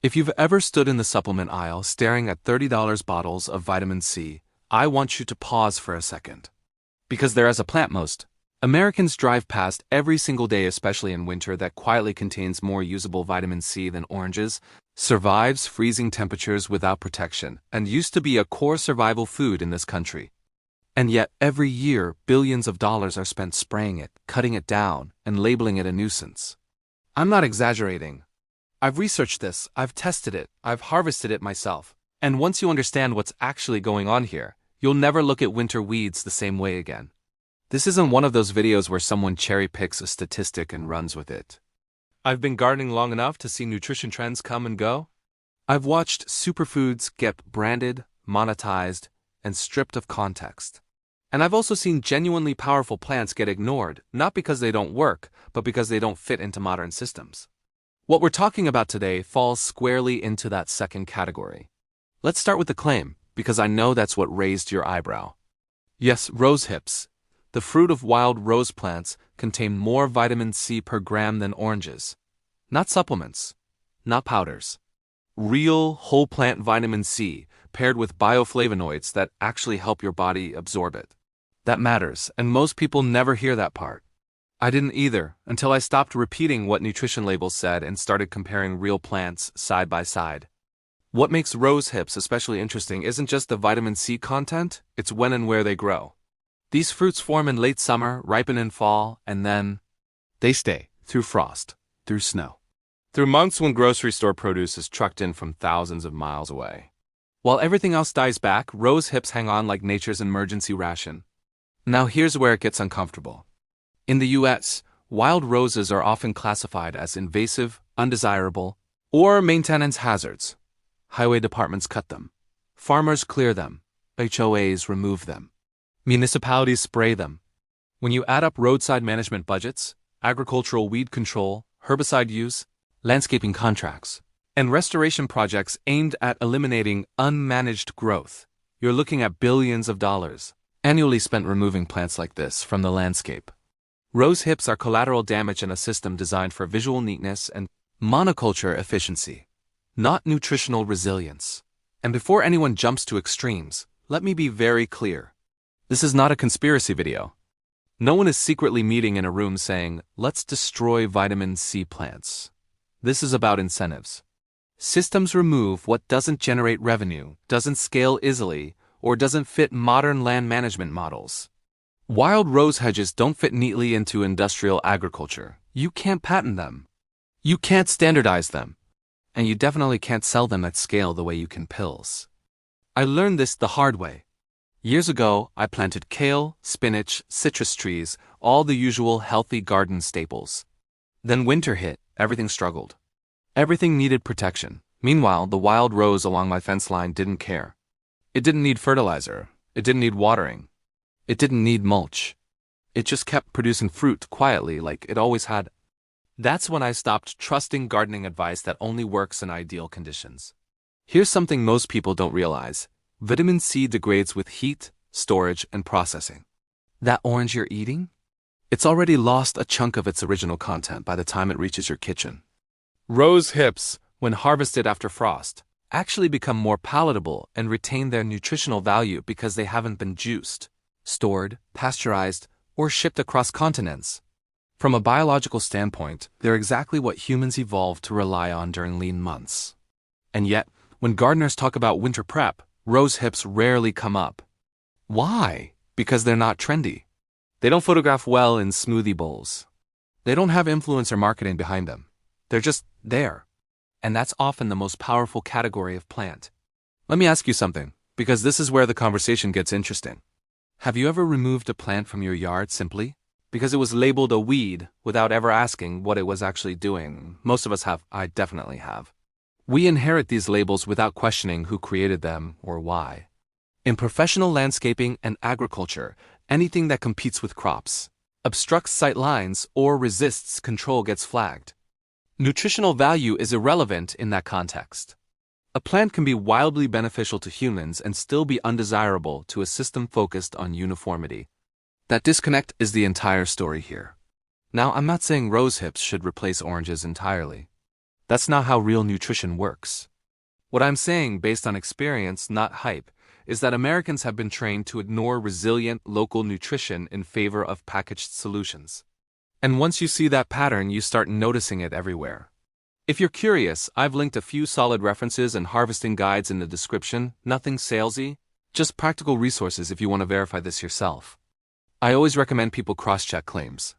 If you've ever stood in the supplement aisle staring at $30 bottles of vitamin C, I want you to pause for a second. Because there is a plant most Americans drive past every single day, especially in winter, that quietly contains more usable vitamin C than oranges, survives freezing temperatures without protection, and used to be a core survival food in this country. And yet, every year, billions of dollars are spent spraying it, cutting it down, and labeling it a nuisance. I'm not exaggerating. I've researched this, I've tested it, I've harvested it myself. And once you understand what's actually going on here, you'll never look at winter weeds the same way again. This isn't one of those videos where someone cherry-picks a statistic and runs with it. I've been gardening long enough to see nutrition trends come and go. I've watched superfoods get branded, monetized, and stripped of context. And I've also seen genuinely powerful plants get ignored, not because they don't work, but because they don't fit into modern systems. What we're talking about today falls squarely into that second category. Let's start with the claim, because I know that's what raised your eyebrow. Yes, rose hips, the fruit of wild rose plants, contain more vitamin C per gram than oranges. Not supplements, not powders. Real, whole plant vitamin C, paired with bioflavonoids that actually help your body absorb it. That matters, and most people never hear that part. I didn't either, until I stopped repeating what nutrition labels said and started comparing real plants side by side. What makes rose hips especially interesting isn't just the vitamin C content, it's when and where they grow. These fruits form in late summer, ripen in fall, and then they stay through frost, through snow, through months when grocery store produce is trucked in from thousands of miles away. While everything else dies back, rose hips hang on like nature's emergency ration. Now here's where it gets uncomfortable. In the US, wild roses are often classified as invasive, undesirable, or maintenance hazards. Highway departments cut them. Farmers clear them. HOAs remove them. Municipalities spray them. When you add up roadside management budgets, agricultural weed control, herbicide use, landscaping contracts, and restoration projects aimed at eliminating unmanaged growth, you're looking at billions of dollars annually spent removing plants like this from the landscape. Rose hips are collateral damage in a system designed for visual neatness and monoculture efficiency, not nutritional resilience. And before anyone jumps to extremes, let me be very clear. This is not a conspiracy video. No one is secretly meeting in a room saying, let's destroy vitamin C plants. This is about incentives. Systems remove what doesn't generate revenue, doesn't scale easily, or doesn't fit modern land management models. Wild rose hedges don't fit neatly into industrial agriculture. You can't patent them. You can't standardize them. And you definitely can't sell them at scale the way you can pills. I learned this the hard way. Years ago, I planted kale, spinach, citrus trees, all the usual healthy garden staples. Then winter hit, everything struggled. Everything needed protection. Meanwhile, the wild rose along my fence line didn't care. It didn't need fertilizer. It didn't need watering. It didn't need mulch. It just kept producing fruit quietly like it always had. That's when I stopped trusting gardening advice that only works in ideal conditions. Here's something most people don't realize. Vitamin C degrades with heat, storage, and processing. That orange you're eating? It's already lost a chunk of its original content by the time it reaches your kitchen. Rose hips, when harvested after frost, actually become more palatable and retain their nutritional value because they haven't been juiced, stored, pasteurized, or shipped across continents. From a biological standpoint, they're exactly what humans evolved to rely on during lean months. And yet, when gardeners talk about winter prep, rose hips rarely come up. Why? Because they're not trendy. They don't photograph well in smoothie bowls. They don't have influencer marketing behind them. They're just there. And that's often the most powerful category of plant. Let me ask you something, because this is where the conversation gets interesting. Have you ever removed a plant from your yard simply because it was labeled a weed without ever asking what it was actually doing? Most of us have. I definitely have. We inherit these labels without questioning who created them or why. In professional landscaping and agriculture, anything that competes with crops, obstructs sight lines, or resists control gets flagged. Nutritional value is irrelevant in that context. A plant can be wildly beneficial to humans and still be undesirable to a system focused on uniformity. That disconnect is the entire story here. Now, I'm not saying rose hips should replace oranges entirely. That's not how real nutrition works. What I'm saying, based on experience, not hype, is that Americans have been trained to ignore resilient, local nutrition in favor of packaged solutions. And once you see that pattern, you start noticing it everywhere. If you're curious, I've linked a few solid references and harvesting guides in the description, nothing salesy, just practical resources if you want to verify this yourself. I always recommend people cross-check claims.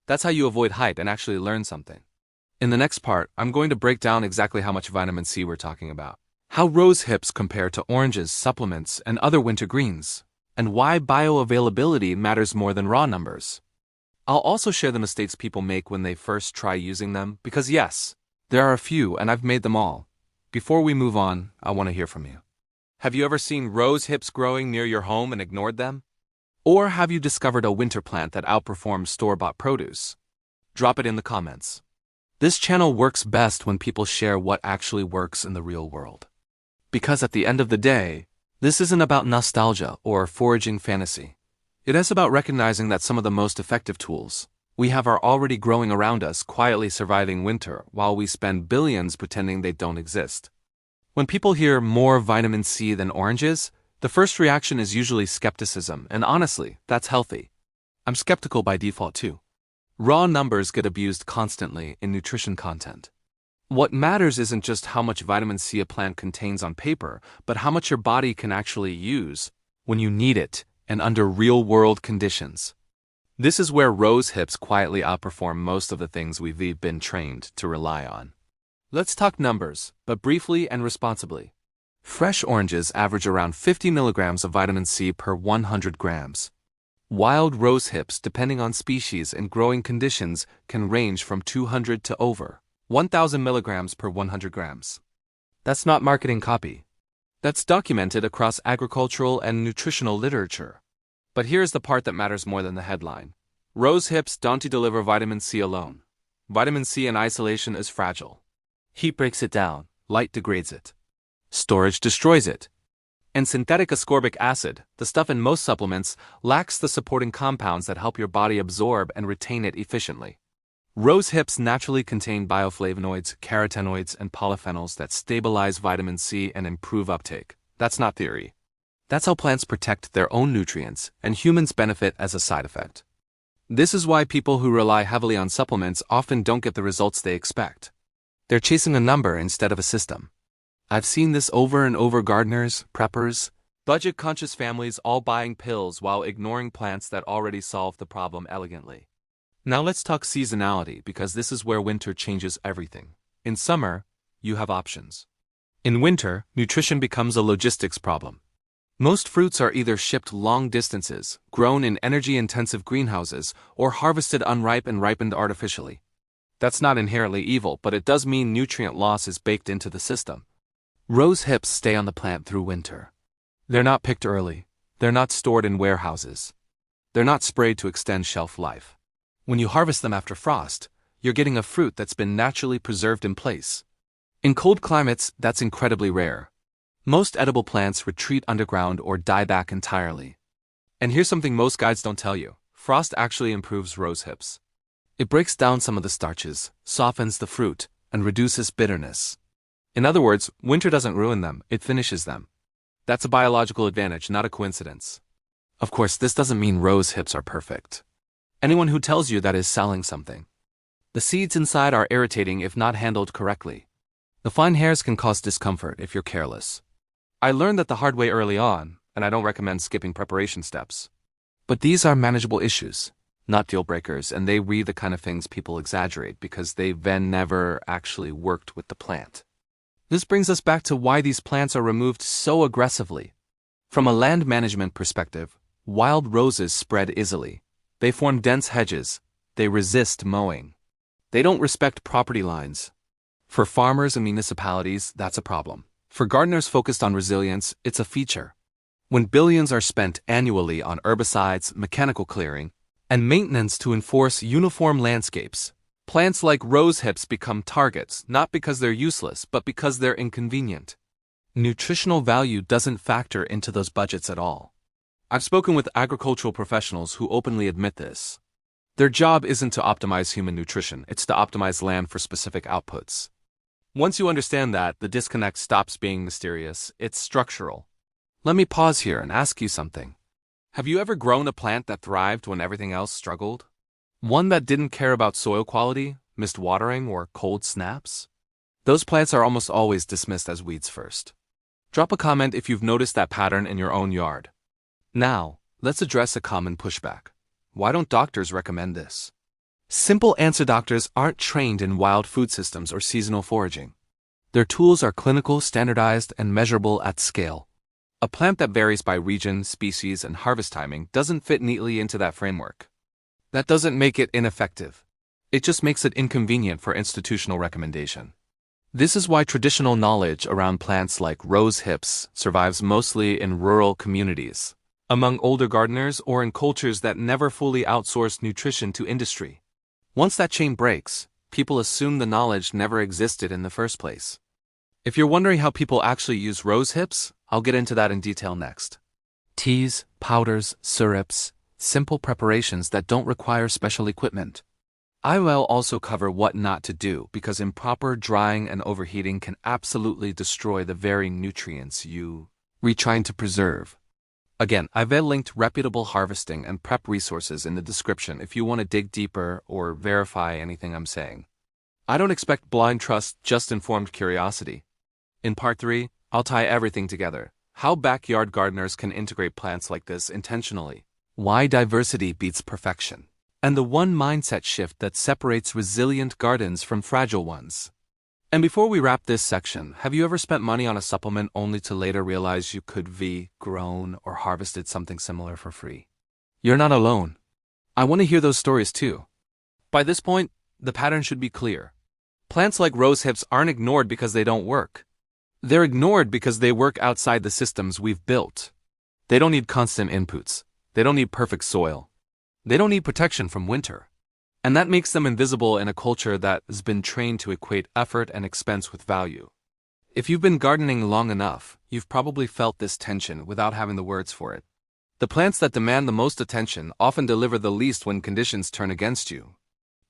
That's how you avoid hype and actually learn something. In the next part, I'm going to break down exactly how much vitamin C we're talking about, how rose hips compare to oranges, supplements, and other winter greens, and why bioavailability matters more than raw numbers. I'll also share the mistakes people make when they first try using them, because yes, there are a few and I've made them all. Before we move on, I want to hear from you. Have you ever seen rose hips growing near your home and ignored them? Or have you discovered a winter plant that outperforms store-bought produce? Drop it in the comments. This channel works best when people share what actually works in the real world. Because at the end of the day, this isn't about nostalgia or foraging fantasy. It is about recognizing that some of the most effective tools we have are already growing around us, quietly surviving winter while we spend billions pretending they don't exist. When people hear more vitamin C than oranges, the first reaction is usually skepticism, and honestly, that's healthy. I'm skeptical by default too. Raw numbers get abused constantly in nutrition content. What matters isn't just how much vitamin C a plant contains on paper, but how much your body can actually use when you need it and under real-world conditions. This is where rose hips quietly outperform most of the things we've been trained to rely on. Let's talk numbers, but briefly and responsibly. Fresh oranges average around 50 milligrams of vitamin C per 100 grams. Wild rose hips, depending on species and growing conditions, can range from 200 to over 1,000 milligrams per 100 grams. That's not marketing copy. That's documented across agricultural and nutritional literature. But here's the part that matters more than the headline. Rose hips don't deliver vitamin C alone. Vitamin C in isolation is fragile. Heat breaks it down, light degrades it. Storage destroys it. And synthetic ascorbic acid, the stuff in most supplements, lacks the supporting compounds that help your body absorb and retain it efficiently. Rose hips naturally contain bioflavonoids, carotenoids, and polyphenols that stabilize vitamin C and improve uptake. That's not theory. That's how plants protect their own nutrients, and humans benefit as a side effect. This is why people who rely heavily on supplements often don't get the results they expect. They're chasing a number instead of a system. I've seen this over and over: gardeners, preppers, budget-conscious families all buying pills while ignoring plants that already solve the problem elegantly. Now let's talk seasonality, because this is where winter changes everything. In summer, you have options. In winter, nutrition becomes a logistics problem. Most fruits are either shipped long distances, grown in energy-intensive greenhouses, or harvested unripe and ripened artificially. That's not inherently evil, but it does mean nutrient loss is baked into the system. Rose hips stay on the plant through winter. They're not picked early. They're not stored in warehouses. They're not sprayed to extend shelf life. When you harvest them after frost, you're getting a fruit that's been naturally preserved in place. In cold climates, that's incredibly rare. Most edible plants retreat underground or die back entirely. And here's something most guides don't tell you. Frost actually improves rose hips. It breaks down some of the starches, softens the fruit, and reduces bitterness. In other words, winter doesn't ruin them, it finishes them. That's a biological advantage, not a coincidence. Of course, this doesn't mean rose hips are perfect. Anyone who tells you that is selling something. The seeds inside are irritating if not handled correctly. The fine hairs can cause discomfort if you're careless. I learned that the hard way early on, and I don't recommend skipping preparation steps. But these are manageable issues, not deal breakers, and they read the kind of things people exaggerate because they've then never actually worked with the plant. This brings us back to why these plants are removed so aggressively. From a land management perspective, wild roses spread easily. They form dense hedges. They resist mowing. They don't respect property lines. For farmers and municipalities, that's a problem. For gardeners focused on resilience, it's a feature. When billions are spent annually on herbicides, mechanical clearing, and maintenance to enforce uniform landscapes, plants like rose hips become targets, not because they're useless, but because they're inconvenient. Nutritional value doesn't factor into those budgets at all. I've spoken with agricultural professionals who openly admit this. Their job isn't to optimize human nutrition, it's to optimize land for specific outputs. Once you understand that, the disconnect stops being mysterious, it's structural. Let me pause here and ask you something. Have you ever grown a plant that thrived when everything else struggled? One that didn't care about soil quality, missed watering, or cold snaps? Those plants are almost always dismissed as weeds first. Drop a comment if you've noticed that pattern in your own yard. Now, let's address a common pushback. Why don't doctors recommend this? Simple answer: doctors aren't trained in wild food systems or seasonal foraging. Their tools are clinical, standardized, and measurable at scale. A plant that varies by region, species, and harvest timing doesn't fit neatly into that framework. That doesn't make it ineffective. It just makes it inconvenient for institutional recommendation. This is why traditional knowledge around plants like rose hips survives mostly in rural communities, among older gardeners, or in cultures that never fully outsourced nutrition to industry. Once that chain breaks, people assume the knowledge never existed in the first place. If you're wondering how people actually use rose hips, I'll get into that in detail next. Teas, powders, syrups, simple preparations that don't require special equipment. I will also cover what not to do, because improper drying and overheating can absolutely destroy the very nutrients you're trying to preserve. Again, I've linked reputable harvesting and prep resources in the description if you want to dig deeper or verify anything I'm saying. I don't expect blind trust, just informed curiosity. In part 3, I'll tie everything together: how backyard gardeners can integrate plants like this intentionally, why diversity beats perfection, and the one mindset shift that separates resilient gardens from fragile ones. And before we wrap this section, have you ever spent money on a supplement only to later realize you could have grown or harvested something similar for free? You're not alone. I want to hear those stories too. By this point, the pattern should be clear. Plants like rose hips aren't ignored because they don't work. They're ignored because they work outside the systems we've built. They don't need constant inputs. They don't need perfect soil. They don't need protection from winter. And that makes them invisible in a culture that has been trained to equate effort and expense with value. If you've been gardening long enough, you've probably felt this tension without having the words for it. The plants that demand the most attention often deliver the least when conditions turn against you.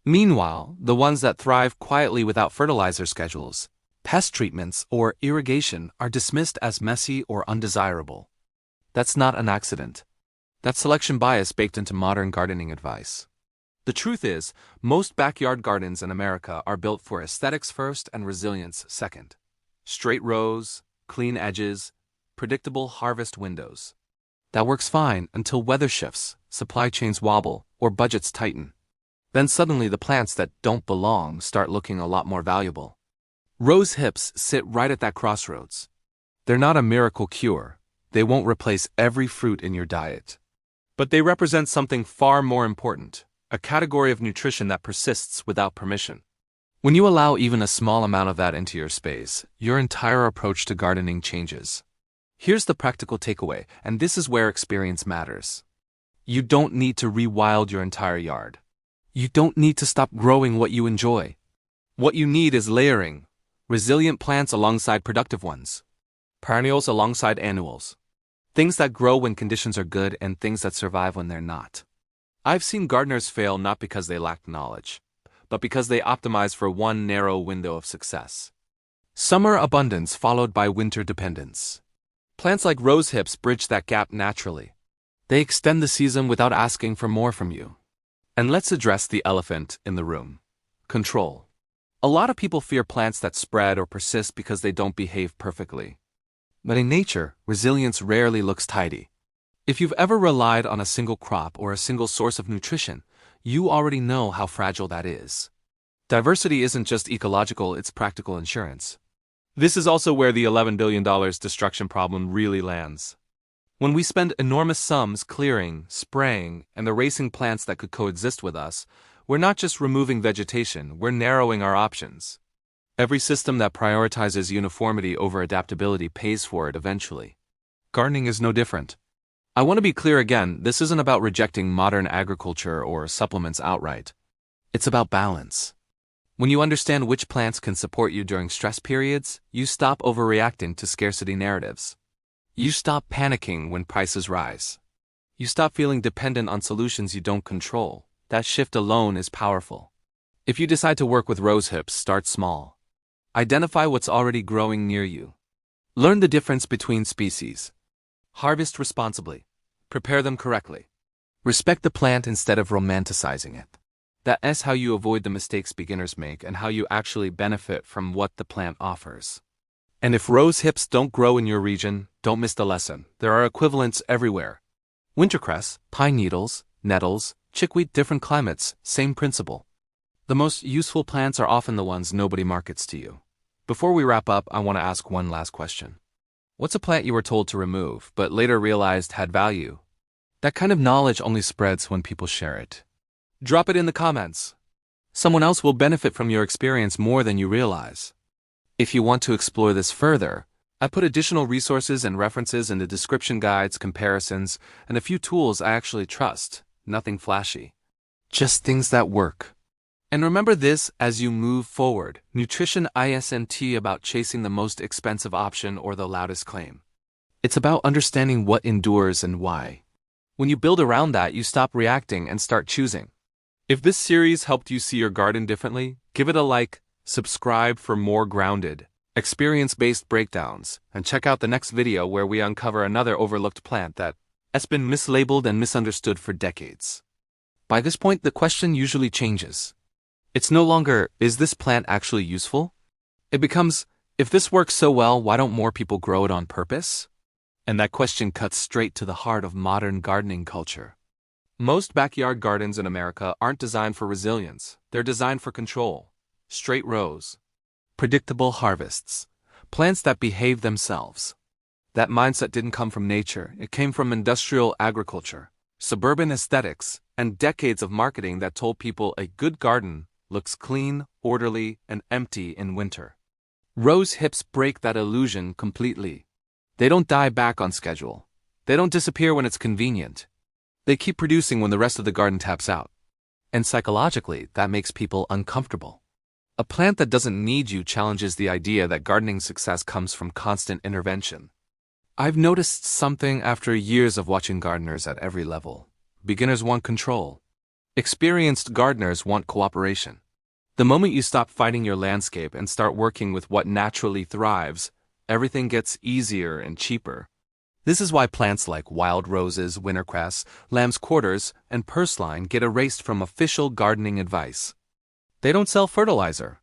Meanwhile, the ones that thrive quietly without fertilizer schedules, pest treatments, or irrigation are dismissed as messy or undesirable. That's not an accident. That's selection bias baked into modern gardening advice. The truth is, most backyard gardens in America are built for aesthetics first and resilience second. Straight rows, clean edges, predictable harvest windows. That works fine until weather shifts, supply chains wobble, or budgets tighten. Then suddenly the plants that don't belong start looking a lot more valuable. Rose hips sit right at that crossroads. They're not a miracle cure. They won't replace every fruit in your diet. But they represent something far more important: a category of nutrition that persists without permission. When you allow even a small amount of that into your space, your entire approach to gardening changes. Here's the practical takeaway, and this is where experience matters. You don't need to rewild your entire yard. You don't need to stop growing what you enjoy. What you need is layering: resilient plants alongside productive ones, perennials alongside annuals, things that grow when conditions are good and things that survive when they're not. I've seen gardeners fail not because they lacked knowledge, but because they optimized for one narrow window of success. Summer abundance followed by winter dependence. Plants like rose hips bridge that gap naturally. They extend the season without asking for more from you. And let's address the elephant in the room: control. A lot of people fear plants that spread or persist because they don't behave perfectly. But in nature, resilience rarely looks tidy. If you've ever relied on a single crop or a single source of nutrition, you already know how fragile that is. Diversity isn't just ecological, it's practical insurance. This is also where the $11 billion destruction problem really lands. When we spend enormous sums clearing, spraying, and erasing plants that could coexist with us, we're not just removing vegetation, we're narrowing our options. Every system that prioritizes uniformity over adaptability pays for it eventually. Gardening is no different. I want to be clear again, this isn't about rejecting modern agriculture or supplements outright. It's about balance. When you understand which plants can support you during stress periods, you stop overreacting to scarcity narratives. You stop panicking when prices rise. You stop feeling dependent on solutions you don't control. That shift alone is powerful. If you decide to work with rose hips, start small. Identify what's already growing near you. Learn the difference between species. Harvest responsibly. Prepare them correctly. Respect the plant instead of romanticizing it. That's how you avoid the mistakes beginners make and how you actually benefit from what the plant offers. And if rose hips don't grow in your region, don't miss the lesson. There are equivalents everywhere. Wintercress, pine needles, nettles, chickweed, different climates, same principle. The most useful plants are often the ones nobody markets to you. Before we wrap up, I want to ask one last question. What's a plant you were told to remove, but later realized had value? That kind of knowledge only spreads when people share it. Drop it in the comments. Someone else will benefit from your experience more than you realize. If you want to explore this further, I put additional resources and references in the description, guides, comparisons, and a few tools I actually trust. Nothing flashy. Just things that work. And remember this as you move forward. Nutrition isn't about chasing the most expensive option or the loudest claim. It's about understanding what endures and why. When you build around that, you stop reacting and start choosing. If this series helped you see your garden differently, give it a like, subscribe for more grounded, experience-based breakdowns, and check out the next video where we uncover another overlooked plant that's been mislabeled and misunderstood for decades. By this point, the question usually changes. It's no longer, is this plant actually useful? It becomes, if this works so well, why don't more people grow it on purpose? And that question cuts straight to the heart of modern gardening culture. Most backyard gardens in America aren't designed for resilience. They're designed for control. Straight rows. Predictable harvests. Plants that behave themselves. That mindset didn't come from nature. It came from industrial agriculture, suburban aesthetics, and decades of marketing that told people a good garden looks clean, orderly, and empty in winter. Rose hips break that illusion completely. They don't die back on schedule. They don't disappear when it's convenient. They keep producing when the rest of the garden taps out. And psychologically, that makes people uncomfortable. A plant that doesn't need you challenges the idea that gardening success comes from constant intervention. I've noticed something after years of watching gardeners at every level. Beginners want control. Experienced gardeners want cooperation. The moment you stop fighting your landscape and start working with what naturally thrives, everything gets easier and cheaper. This is why plants like wild roses, wintercress, lamb's quarters, and purslane get erased from official gardening advice. They don't sell fertilizer.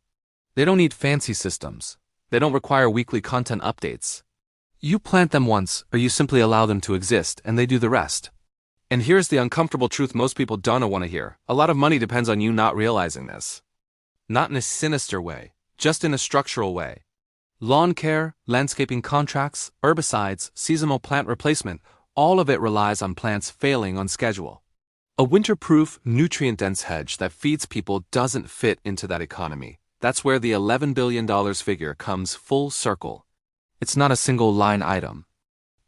They don't need fancy systems. They don't require weekly content updates. You plant them once, or you simply allow them to exist, and they do the rest. And here's the uncomfortable truth most people don't want to hear. A lot of money depends on you not realizing this. Not in a sinister way, just in a structural way. Lawn care, landscaping contracts, herbicides, seasonal plant replacement, all of it relies on plants failing on schedule. A winter-proof, nutrient-dense hedge that feeds people doesn't fit into that economy. That's where the $11 billion figure comes full circle. It's not a single line item.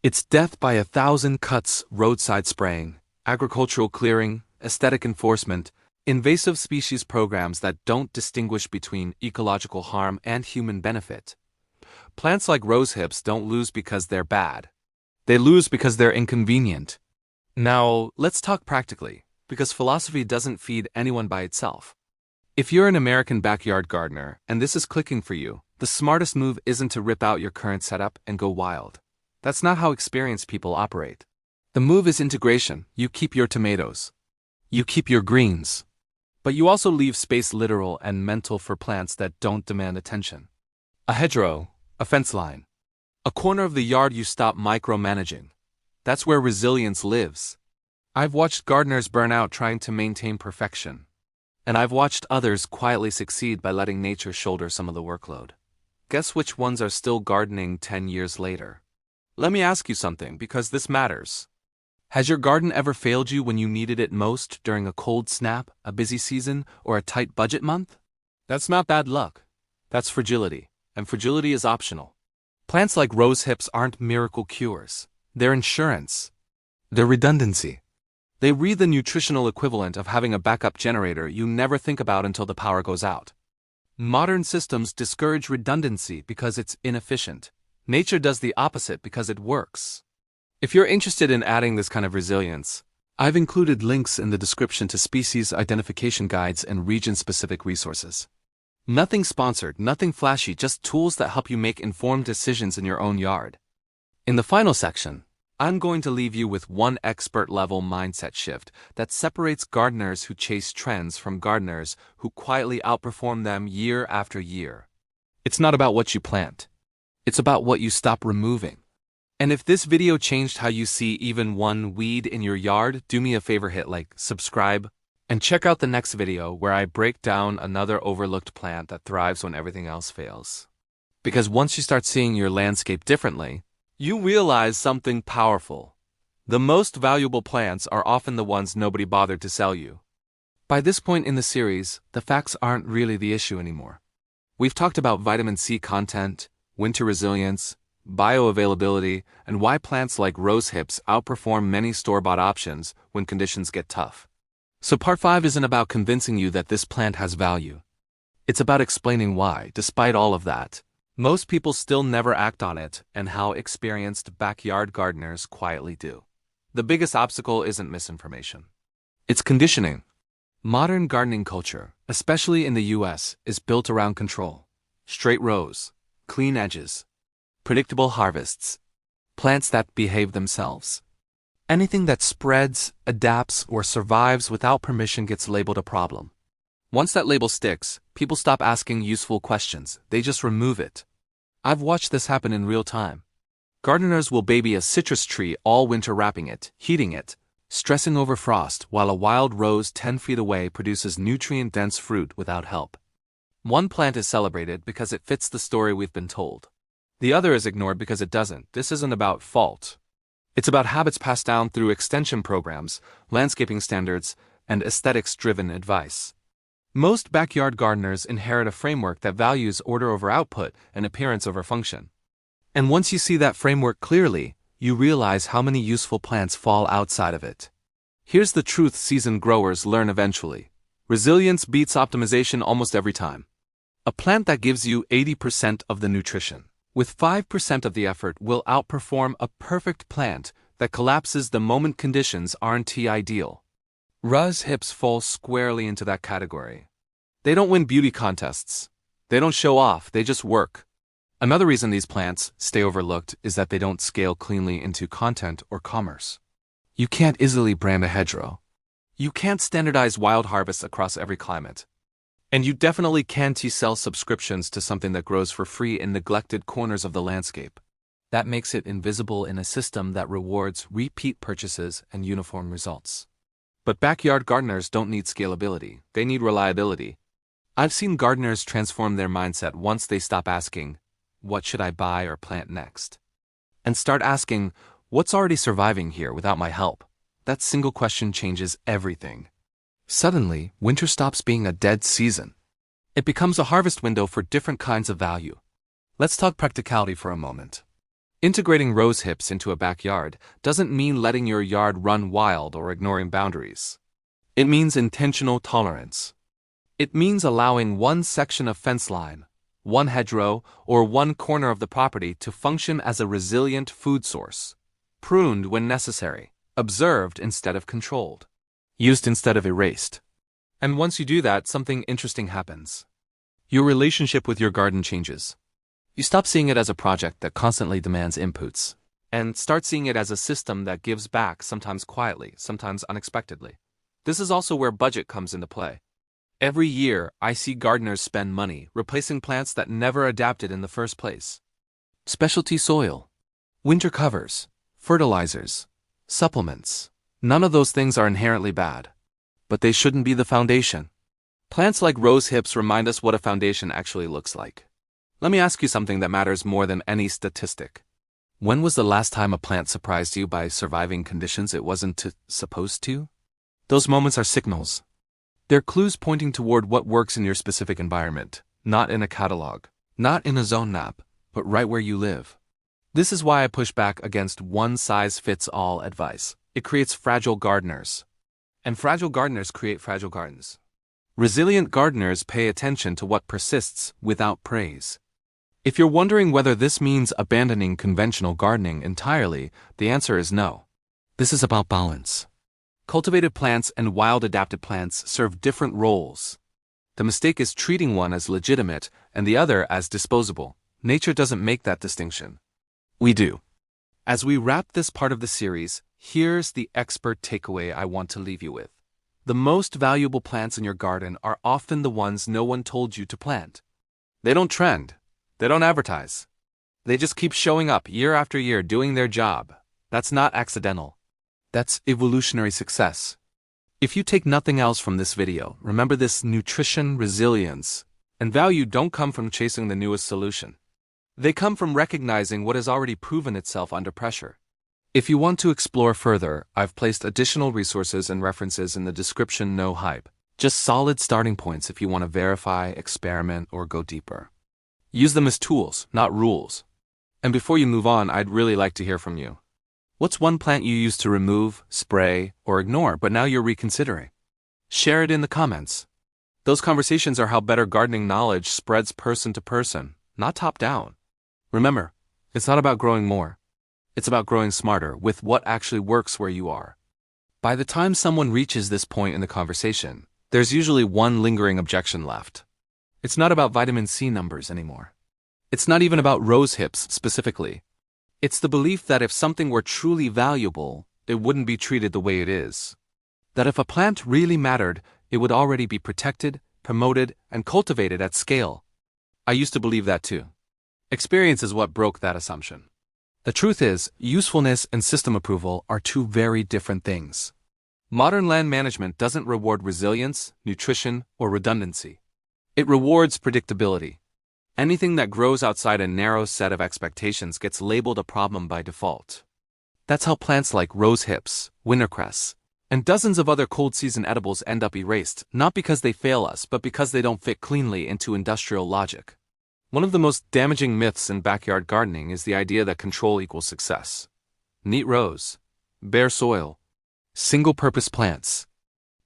It's death by 1,000 cuts, roadside spraying, agricultural clearing, aesthetic enforcement, invasive species programs that don't distinguish between ecological harm and human benefit. Plants like rose hips don't lose because they're bad. They lose because they're inconvenient. Now, let's talk practically, because philosophy doesn't feed anyone by itself. If you're an American backyard gardener and this is clicking for you, the smartest move isn't to rip out your current setup and go wild. That's not how experienced people operate. The move is integration. You keep your tomatoes. You keep your greens. But you also leave space, literal and mental, for plants that don't demand attention. A hedgerow, a fence line, a corner of the yard you stop micromanaging. That's where resilience lives. I've watched gardeners burn out trying to maintain perfection. And I've watched others quietly succeed by letting nature shoulder some of the workload. Guess which ones are still gardening 10 years later? Let me ask you something, because this matters. Has your garden ever failed you when you needed it most during a cold snap, a busy season, or a tight budget month? That's not bad luck. That's fragility, and fragility is optional. Plants like rose hips aren't miracle cures. They're insurance. They're redundancy. They read the nutritional equivalent of having a backup generator you never think about until the power goes out. Modern systems discourage redundancy because it's inefficient. Nature does the opposite because it works. If you're interested in adding this kind of resilience, I've included links in the description to species identification guides and region-specific resources. Nothing sponsored, nothing flashy, just tools that help you make informed decisions in your own yard. In the final section, I'm going to leave you with one expert-level mindset shift that separates gardeners who chase trends from gardeners who quietly outperform them year after year. It's not about what you plant. It's about what you stop removing. And if this video changed how you see even one weed in your yard, do me a favor, hit like, subscribe, and check out the next video where I break down another overlooked plant that thrives when everything else fails. Because once you start seeing your landscape differently, you realize something powerful. The most valuable plants are often the ones nobody bothered to sell you. By this point in the series, the facts aren't really the issue anymore. We've talked about vitamin C content, winter resilience, bioavailability, and why plants like rose hips outperform many store-bought options when conditions get tough. So part 5 isn't about convincing you that this plant has value. It's about explaining why, despite all of that, most people still never act on it and how experienced backyard gardeners quietly do. The biggest obstacle isn't misinformation. It's conditioning. Modern gardening culture, especially in the US, is built around control. Straight rows, clean edges, predictable harvests, plants that behave themselves. Anything that spreads, adapts, or survives without permission gets labeled a problem. Once that label sticks, people stop asking useful questions, they just remove it. I've watched this happen in real time. Gardeners will baby a citrus tree all winter, wrapping it, heating it, stressing over frost, while a wild rose 10 feet away produces nutrient-dense fruit without help. One plant is celebrated because it fits the story we've been told. The other is ignored because it doesn't. This isn't about fault. It's about habits passed down through extension programs, landscaping standards, and aesthetics-driven advice. Most backyard gardeners inherit a framework that values order over output and appearance over function. And once you see that framework clearly, you realize how many useful plants fall outside of it. Here's the truth seasoned growers learn eventually. Resilience beats optimization almost every time. A plant that gives you 80% of the nutrition, with 5% of the effort, will outperform a perfect plant that collapses the moment conditions aren't ideal. Rose hips fall squarely into that category. They don't win beauty contests. They don't show off, they just work. Another reason these plants stay overlooked is that they don't scale cleanly into content or commerce. You can't easily brand a hedgerow. You can't standardize wild harvests across every climate. And you definitely can't sell subscriptions to something that grows for free in neglected corners of the landscape. That makes it invisible in a system that rewards repeat purchases and uniform results. But backyard gardeners don't need scalability, they need reliability. I've seen gardeners transform their mindset once they stop asking, "What should I buy or plant next?" and start asking, "What's already surviving here without my help?" That single question changes everything. Suddenly, winter stops being a dead season. It becomes a harvest window for different kinds of value. Let's talk practicality for a moment. Integrating rose hips into a backyard doesn't mean letting your yard run wild or ignoring boundaries. It means intentional tolerance. It means allowing one section of fence line, one hedgerow, or one corner of the property to function as a resilient food source. Pruned when necessary, observed instead of controlled, used instead of erased. And once you do that, something interesting happens. Your relationship with your garden changes. You stop seeing it as a project that constantly demands inputs, and start seeing it as a system that gives back, sometimes quietly, sometimes unexpectedly. This is also where budget comes into play. Every year, I see gardeners spend money replacing plants that never adapted in the first place. Specialty soil, winter covers, fertilizers, supplements. None of those things are inherently bad, but they shouldn't be the foundation. Plants like rose hips remind us what a foundation actually looks like. Let me ask you something that matters more than any statistic. When was the last time a plant surprised you by surviving conditions it wasn't supposed to? Those moments are signals. They're clues pointing toward what works in your specific environment, not in a catalog, not in a zone map, but right where you live. This is why I push back against one-size-fits-all advice. It creates fragile gardeners. And fragile gardeners create fragile gardens. Resilient gardeners pay attention to what persists without praise. If you're wondering whether this means abandoning conventional gardening entirely, the answer is no. This is about balance. Cultivated plants and wild adapted plants serve different roles. The mistake is treating one as legitimate and the other as disposable. Nature doesn't make that distinction. We do. As we wrap this part of the series, here's the expert takeaway I want to leave you with. The most valuable plants in your garden are often the ones no one told you to plant. They don't trend. They don't advertise. They just keep showing up year after year doing their job. That's not accidental. That's evolutionary success. If you take nothing else from this video, remember this: nutrition, resilience, and value don't come from chasing the newest solution. They come from recognizing what has already proven itself under pressure. If you want to explore further, I've placed additional resources and references in the description. No hype. Just solid starting points if you want to verify, experiment, or go deeper. Use them as tools, not rules. And before you move on, I'd really like to hear from you. What's one plant you used to remove, spray, or ignore, but now you're reconsidering? Share it in the comments. Those conversations are how better gardening knowledge spreads person to person, not top down. Remember, it's not about growing more. It's about growing smarter with what actually works where you are. By the time someone reaches this point in the conversation, there's usually one lingering objection left. It's not about vitamin C numbers anymore. It's not even about rose hips specifically. It's the belief that if something were truly valuable, it wouldn't be treated the way it is. That if a plant really mattered, it would already be protected, promoted, and cultivated at scale. I used to believe that too. Experience is what broke that assumption. The truth is, usefulness and system approval are two very different things. Modern land management doesn't reward resilience, nutrition, or redundancy. It rewards predictability. Anything that grows outside a narrow set of expectations gets labeled a problem by default. That's how plants like rose hips, wintercress, and dozens of other cold season edibles end up erased, not because they fail us, but because they don't fit cleanly into industrial logic. One of the most damaging myths in backyard gardening is the idea that control equals success. Neat rows, bare soil, single-purpose plants.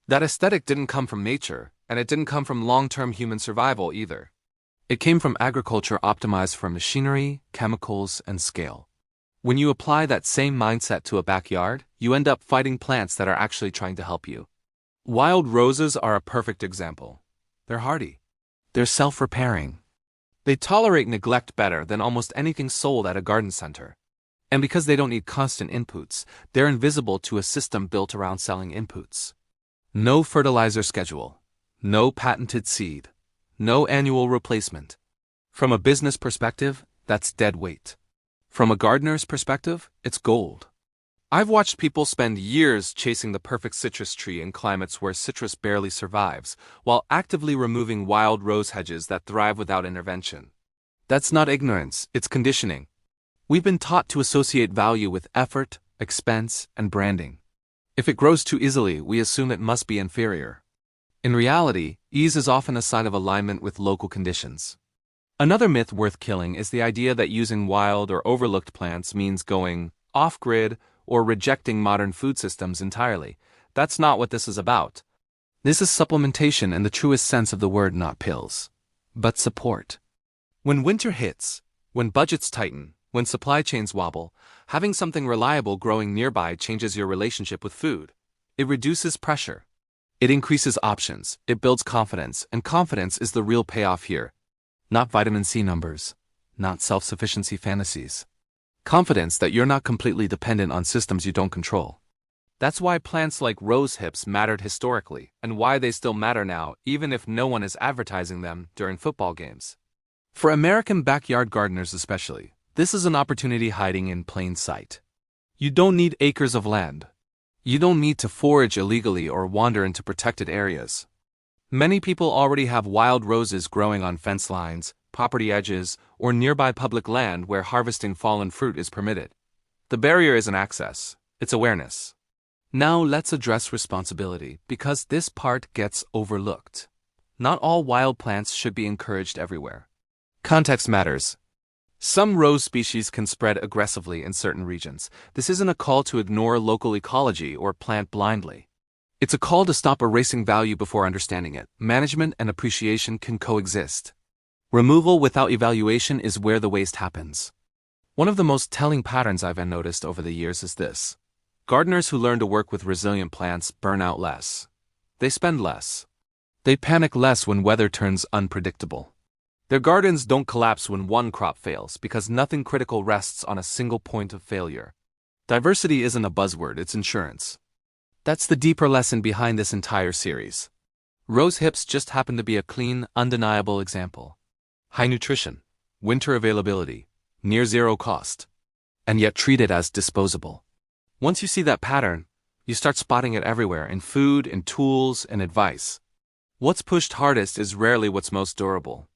That aesthetic didn't come from nature, and it didn't come from long-term human survival either. It came from agriculture optimized for machinery, chemicals, and scale. When you apply that same mindset to a backyard, you end up fighting plants that are actually trying to help you. Wild roses are a perfect example. They're hardy. They're self-repairing. They tolerate neglect better than almost anything sold at a garden center. And because they don't need constant inputs, they're invisible to a system built around selling inputs. No fertilizer schedule. No patented seed. No annual replacement. From a business perspective, that's dead weight. From a gardener's perspective, it's gold. I've watched people spend years chasing the perfect citrus tree in climates where citrus barely survives, while actively removing wild rose hedges that thrive without intervention. That's not ignorance, it's conditioning. We've been taught to associate value with effort, expense, and branding. If it grows too easily, we assume it must be inferior. In reality, ease is often a sign of alignment with local conditions. Another myth worth killing is the idea that using wild or overlooked plants means going off-grid or rejecting modern food systems entirely. That's not what this is about. This is supplementation in the truest sense of the word, not pills, but support. When winter hits, when budgets tighten, when supply chains wobble, having something reliable growing nearby changes your relationship with food. It reduces pressure. It increases options, it builds confidence, and confidence is the real payoff here. Not vitamin C numbers, not self-sufficiency fantasies. Confidence that you're not completely dependent on systems you don't control. That's why plants like rose hips mattered historically, and why they still matter now, even if no one is advertising them during football games. For American backyard gardeners especially, this is an opportunity hiding in plain sight. You don't need acres of land. You don't need to forage illegally or wander into protected areas. Many people already have wild roses growing on fence lines, property edges, or nearby public land where harvesting fallen fruit is permitted. The barrier isn't access, it's awareness. Now let's address responsibility, because this part gets overlooked. Not all wild plants should be encouraged everywhere. Context matters. Some rose species can spread aggressively in certain regions. This isn't a call to ignore local ecology or plant blindly. It's a call to stop erasing value before understanding it. Management and appreciation can coexist. Removal without evaluation is where the waste happens. One of the most telling patterns I've noticed over the years is this. Gardeners who learn to work with resilient plants burn out less. They spend less. They panic less when weather turns unpredictable. Their gardens don't collapse when one crop fails because nothing critical rests on a single point of failure. Diversity isn't a buzzword, it's insurance. That's the deeper lesson behind this entire series. Rose hips just happen to be a clean, undeniable example. High nutrition, winter availability, near zero cost, and yet treated as disposable. Once you see that pattern, you start spotting it everywhere in food, in tools, and advice. What's pushed hardest is rarely what's most durable.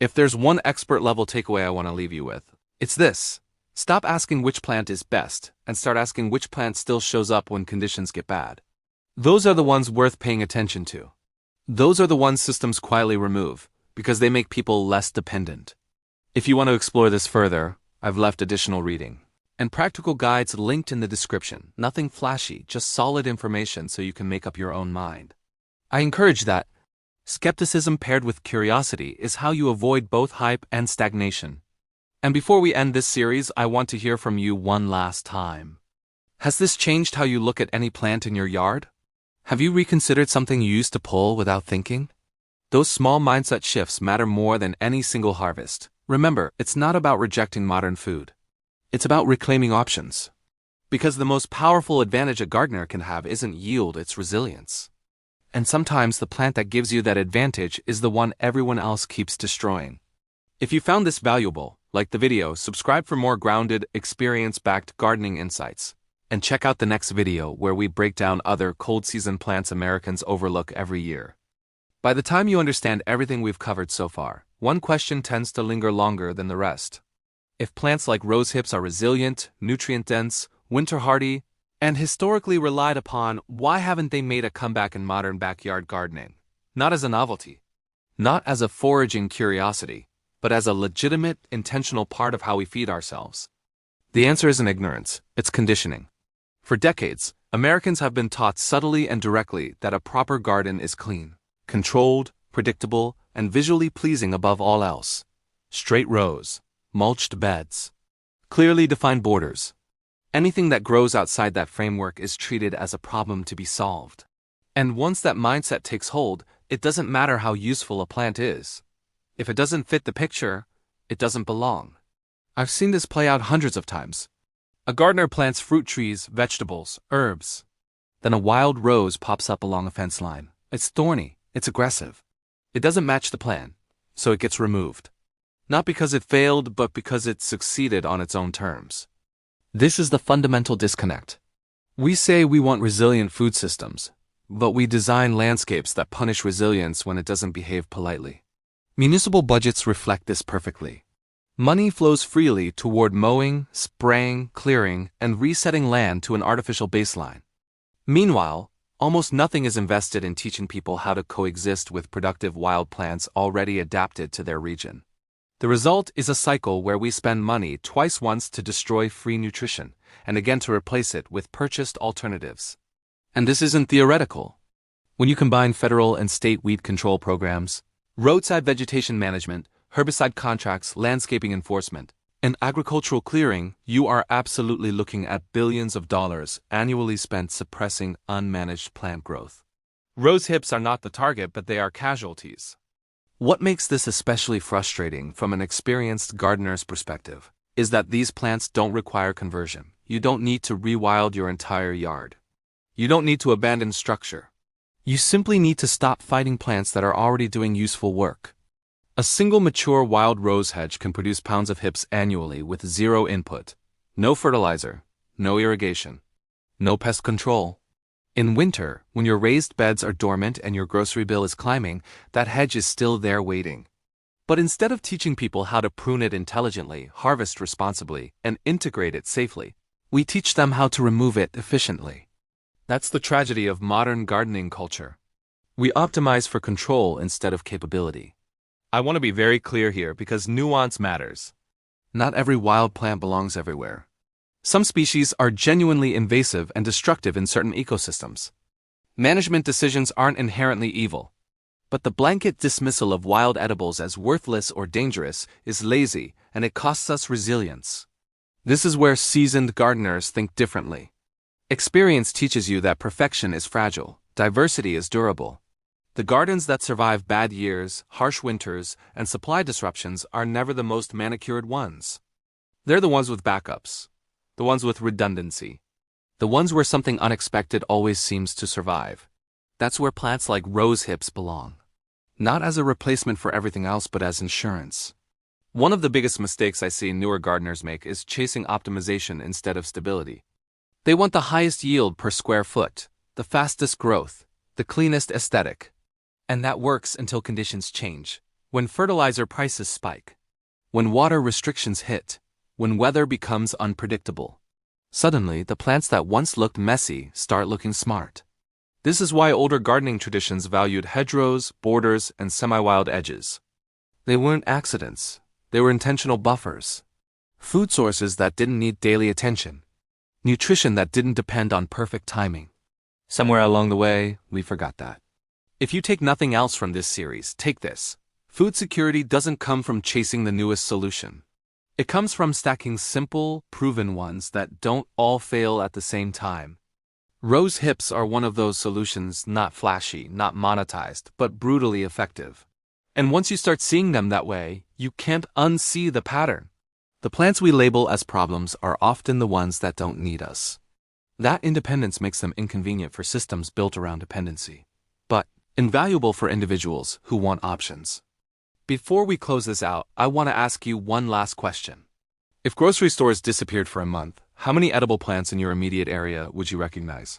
If there's one expert-level takeaway I want to leave you with, it's this. Stop asking which plant is best and start asking which plant still shows up when conditions get bad. Those are the ones worth paying attention to. Those are the ones systems quietly remove because they make people less dependent. If you want to explore this further, I've left additional reading and practical guides linked in the description. Nothing flashy, just solid information so you can make up your own mind. I encourage that. Skepticism paired with curiosity is how you avoid both hype and stagnation. And before we end this series, I want to hear from you one last time. Has this changed how you look at any plant in your yard? Have you reconsidered something you used to pull without thinking? Those small mindset shifts matter more than any single harvest. Remember, it's not about rejecting modern food. It's about reclaiming options. Because the most powerful advantage a gardener can have isn't yield, it's resilience. And sometimes the plant that gives you that advantage is the one everyone else keeps destroying. If you found this valuable, like the video, subscribe for more grounded, experience-backed gardening insights. And check out the next video where we break down other cold season plants Americans overlook every year. By the time you understand everything we've covered so far, one question tends to linger longer than the rest. If plants like rose hips are resilient, nutrient-dense, winter-hardy, and historically relied upon, why haven't they made a comeback in modern backyard gardening? Not as a novelty, not as a foraging curiosity, but as a legitimate, intentional part of how we feed ourselves. The answer isn't ignorance, it's conditioning. For decades, Americans have been taught subtly and directly that a proper garden is clean, controlled, predictable, and visually pleasing above all else. Straight rows, mulched beds, clearly defined borders. Anything that grows outside that framework is treated as a problem to be solved. And once that mindset takes hold, it doesn't matter how useful a plant is. If it doesn't fit the picture, it doesn't belong. I've seen this play out hundreds of times. A gardener plants fruit trees, vegetables, herbs. Then a wild rose pops up along a fence line. It's thorny, it's aggressive. It doesn't match the plan, so it gets removed. Not because it failed, but because it succeeded on its own terms. This is the fundamental disconnect. We say we want resilient food systems, but we design landscapes that punish resilience when it doesn't behave politely. Municipal budgets reflect this perfectly. Money flows freely toward mowing, spraying, clearing, and resetting land to an artificial baseline. Meanwhile, almost nothing is invested in teaching people how to coexist with productive wild plants already adapted to their region. The result is a cycle where we spend money twice, once to destroy free nutrition, and again to replace it with purchased alternatives. And this isn't theoretical. When you combine federal and state weed control programs, roadside vegetation management, herbicide contracts, landscaping enforcement, and agricultural clearing, you are absolutely looking at billions of dollars annually spent suppressing unmanaged plant growth. Rose hips are not the target, but they are casualties. What makes this especially frustrating from an experienced gardener's perspective is that these plants don't require conversion. You don't need to rewild your entire yard. You don't need to abandon structure. You simply need to stop fighting plants that are already doing useful work. A single mature wild rose hedge can produce pounds of hips annually with zero input, no fertilizer, no irrigation, no pest control. In winter, when your raised beds are dormant and your grocery bill is climbing, that hedge is still there waiting. But instead of teaching people how to prune it intelligently, harvest responsibly, and integrate it safely, we teach them how to remove it efficiently. That's the tragedy of modern gardening culture. We optimize for control instead of capability. I want to be very clear here because nuance matters. Not every wild plant belongs everywhere. Some species are genuinely invasive and destructive in certain ecosystems. Management decisions aren't inherently evil, but the blanket dismissal of wild edibles as worthless or dangerous is lazy, and it costs us resilience. This is where seasoned gardeners think differently. Experience teaches you that perfection is fragile, diversity is durable. The gardens that survive bad years, harsh winters, and supply disruptions are never the most manicured ones. They're the ones with backups, the ones with redundancy, the ones where something unexpected always seems to survive. That's where plants like rose hips belong. Not as a replacement for everything else, but as insurance. One of the biggest mistakes I see newer gardeners make is chasing optimization instead of stability. They want the highest yield per square foot, the fastest growth, the cleanest aesthetic. And that works until conditions change, when fertilizer prices spike, when water restrictions hit, when weather becomes unpredictable. Suddenly, the plants that once looked messy start looking smart. This is why older gardening traditions valued hedgerows, borders, and semi-wild edges. They weren't accidents, they were intentional buffers. Food sources that didn't need daily attention. Nutrition that didn't depend on perfect timing. Somewhere along the way, we forgot that. If you take nothing else from this series, take this. Food security doesn't come from chasing the newest solution. It comes from stacking simple, proven ones that don't all fail at the same time. Rose hips are one of those solutions, not flashy, not monetized, but brutally effective. And once you start seeing them that way, you can't unsee the pattern. The plants we label as problems are often the ones that don't need us. That independence makes them inconvenient for systems built around dependency, but invaluable for individuals who want options. Before we close this out, I want to ask you one last question. If grocery stores disappeared for a month, how many edible plants in your immediate area would you recognize?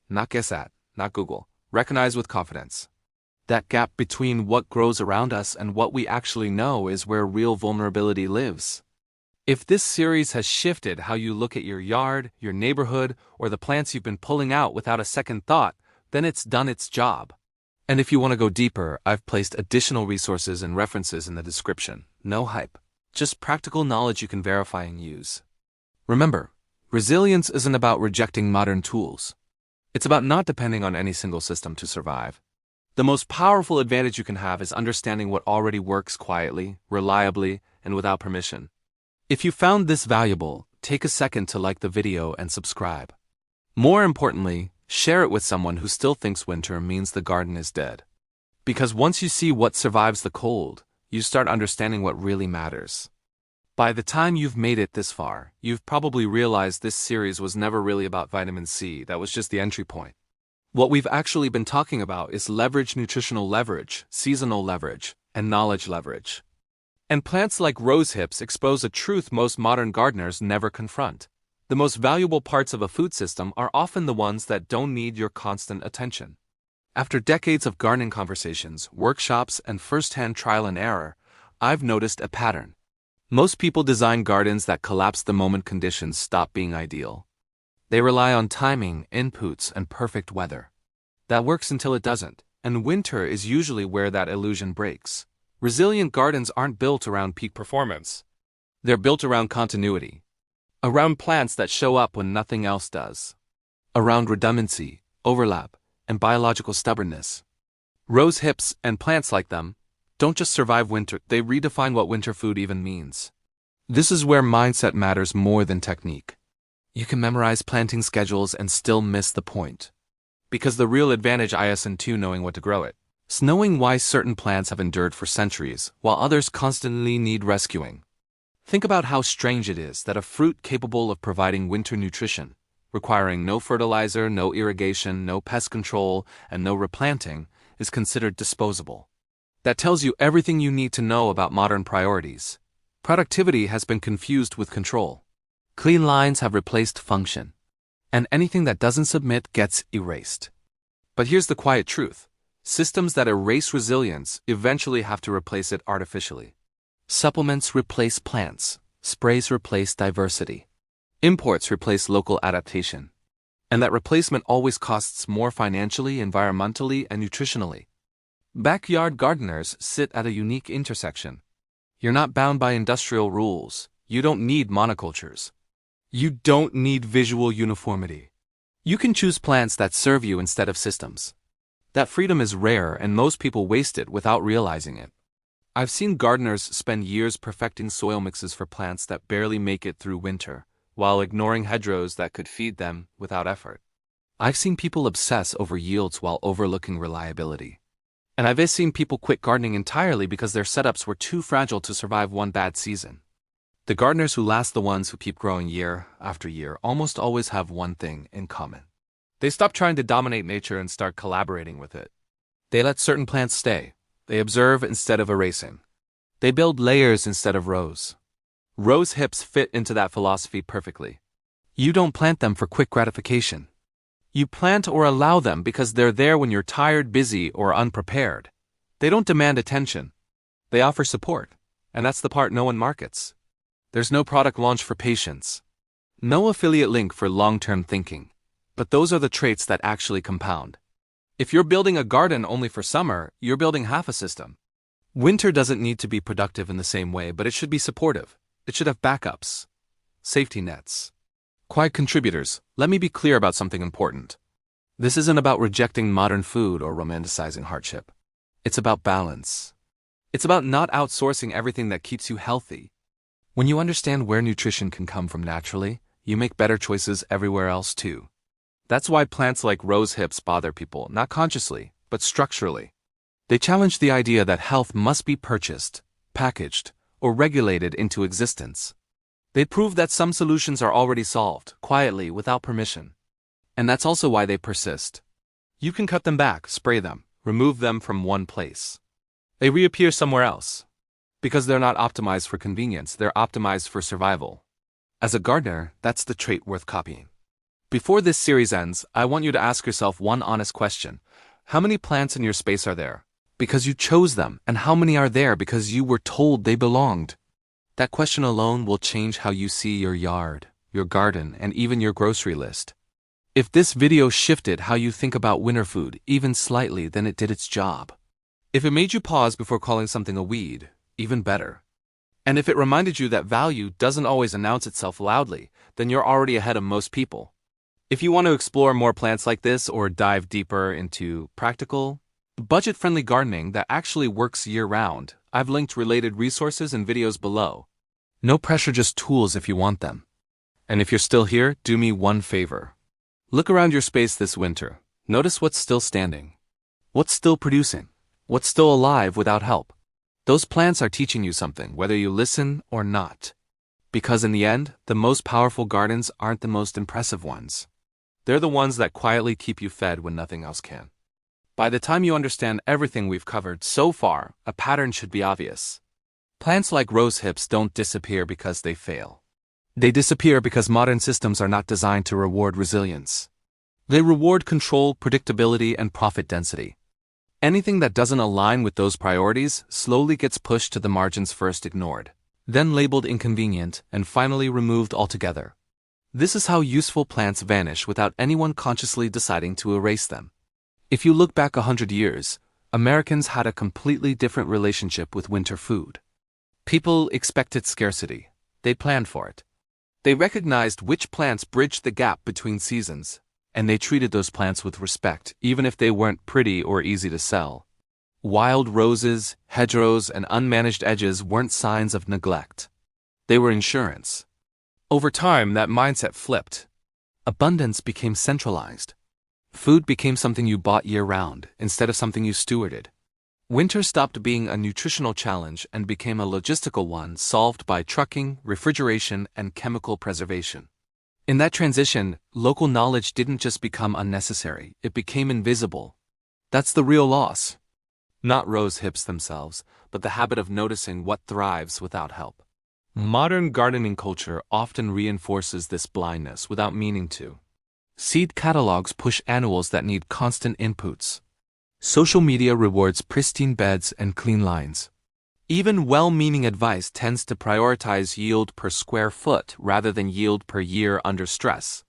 Not guess at, not Google. Recognize with confidence. That gap between what grows around us and what we actually know is where real vulnerability lives. If this series has shifted how you look at your yard, your neighborhood, or the plants you've been pulling out without a second thought, then it's done its job. And if you want to go deeper, I've placed additional resources and references in the description. No hype. Just practical knowledge you can verify and use. Remember, resilience isn't about rejecting modern tools. It's about not depending on any single system to survive. The most powerful advantage you can have is understanding what already works quietly, reliably, and without permission. If you found this valuable, take a second to like the video and subscribe. More importantly, share it with someone who still thinks winter means the garden is dead. Because once you see what survives the cold, you start understanding what really matters. By the time you've made it this far, you've probably realized this series was never really about vitamin C, that was just the entry point. What we've actually been talking about is nutritional leverage, seasonal leverage, and knowledge leverage. And plants like rose hips expose a truth most modern gardeners never confront. The most valuable parts of a food system are often the ones that don't need your constant attention. After decades of gardening conversations, workshops, and first-hand trial and error, I've noticed a pattern. Most people design gardens that collapse the moment conditions stop being ideal. They rely on timing, inputs, and perfect weather. That works until it doesn't, and winter is usually where that illusion breaks. Resilient gardens aren't built around peak performance. They're built around continuity. Around plants that show up when nothing else does. Around redundancy, overlap, and biological stubbornness. Rose hips and plants like them don't just survive winter, they redefine what winter food even means. This is where mindset matters more than technique. You can memorize planting schedules and still miss the point. Because the real advantage isn't knowing what to grow it. It's knowing why certain plants have endured for centuries, while others constantly need rescuing. Think about how strange it is that a fruit capable of providing winter nutrition, requiring no fertilizer, no irrigation, no pest control, and no replanting, is considered disposable. That tells you everything you need to know about modern priorities. Productivity has been confused with control. Clean lines have replaced function. And anything that doesn't submit gets erased. But here's the quiet truth. Systems that erase resilience eventually have to replace it artificially. Supplements replace plants. Sprays replace diversity. Imports replace local adaptation. And that replacement always costs more financially, environmentally, and nutritionally. Backyard gardeners sit at a unique intersection. You're not bound by industrial rules. You don't need monocultures. You don't need visual uniformity. You can choose plants that serve you instead of systems. That freedom is rare and most people waste it without realizing it. I've seen gardeners spend years perfecting soil mixes for plants that barely make it through winter, while ignoring hedgerows that could feed them without effort. I've seen people obsess over yields while overlooking reliability. And I've seen people quit gardening entirely because their setups were too fragile to survive one bad season. The gardeners who last, the ones who keep growing year after year, almost always have one thing in common. They stop trying to dominate nature and start collaborating with it. They let certain plants stay. They observe instead of erasing. They build layers instead of rows. Rose hips fit into that philosophy perfectly. You don't plant them for quick gratification. You plant or allow them because they're there when you're tired, busy, or unprepared. They don't demand attention. They offer support, and that's the part no one markets. There's no product launch for patience. No affiliate link for long-term thinking. But those are the traits that actually compound. If you're building a garden only for summer, you're building half a system. Winter doesn't need to be productive in the same way, but it should be supportive. It should have backups, safety nets. Quiet contributors, let me be clear about something important. This isn't about rejecting modern food or romanticizing hardship. It's about balance. It's about not outsourcing everything that keeps you healthy. When you understand where nutrition can come from naturally, you make better choices everywhere else too. That's why plants like rose hips bother people, not consciously, but structurally. They challenge the idea that health must be purchased, packaged, or regulated into existence. They prove that some solutions are already solved, quietly, without permission. And that's also why they persist. You can cut them back, spray them, remove them from one place. They reappear somewhere else. Because they're not optimized for convenience, they're optimized for survival. As a gardener, that's the trait worth copying. Before this series ends, I want you to ask yourself one honest question. How many plants in your space are there because you chose them, and how many are there because you were told they belonged? That question alone will change how you see your yard, your garden, and even your grocery list. If this video shifted how you think about winter food even slightly, then it did its job. If it made you pause before calling something a weed, even better. And if it reminded you that value doesn't always announce itself loudly, then you're already ahead of most people. If you want to explore more plants like this or dive deeper into practical, budget-friendly gardening that actually works year-round, I've linked related resources and videos below. No pressure, just tools if you want them. And if you're still here, do me one favor. Look around your space this winter. Notice what's still standing. What's still producing. What's still alive without help. Those plants are teaching you something, whether you listen or not. Because in the end, the most powerful gardens aren't the most impressive ones. They're the ones that quietly keep you fed when nothing else can. By the time you understand everything we've covered so far, a pattern should be obvious. Plants like rose hips don't disappear because they fail. They disappear because modern systems are not designed to reward resilience. They reward control, predictability, and profit density. Anything that doesn't align with those priorities slowly gets pushed to the margins, first ignored, then labeled inconvenient, and finally removed altogether. This is how useful plants vanish without anyone consciously deciding to erase them. If you look back 100 years, Americans had a completely different relationship with winter food. People expected scarcity. They planned for it. They recognized which plants bridged the gap between seasons, and they treated those plants with respect, even if they weren't pretty or easy to sell. Wild roses, hedgerows, and unmanaged edges weren't signs of neglect. They were insurance. Over time, that mindset flipped. Abundance became centralized. Food became something you bought year-round, instead of something you stewarded. Winter stopped being a nutritional challenge and became a logistical one solved by trucking, refrigeration, and chemical preservation. In that transition, local knowledge didn't just become unnecessary, it became invisible. That's the real loss. Not rose hips themselves, but the habit of noticing what thrives without help. Modern gardening culture often reinforces this blindness without meaning to. Seed catalogs push annuals that need constant inputs. Social media rewards pristine beds and clean lines. Even well-meaning advice tends to prioritize yield per square foot rather than yield per year under stress.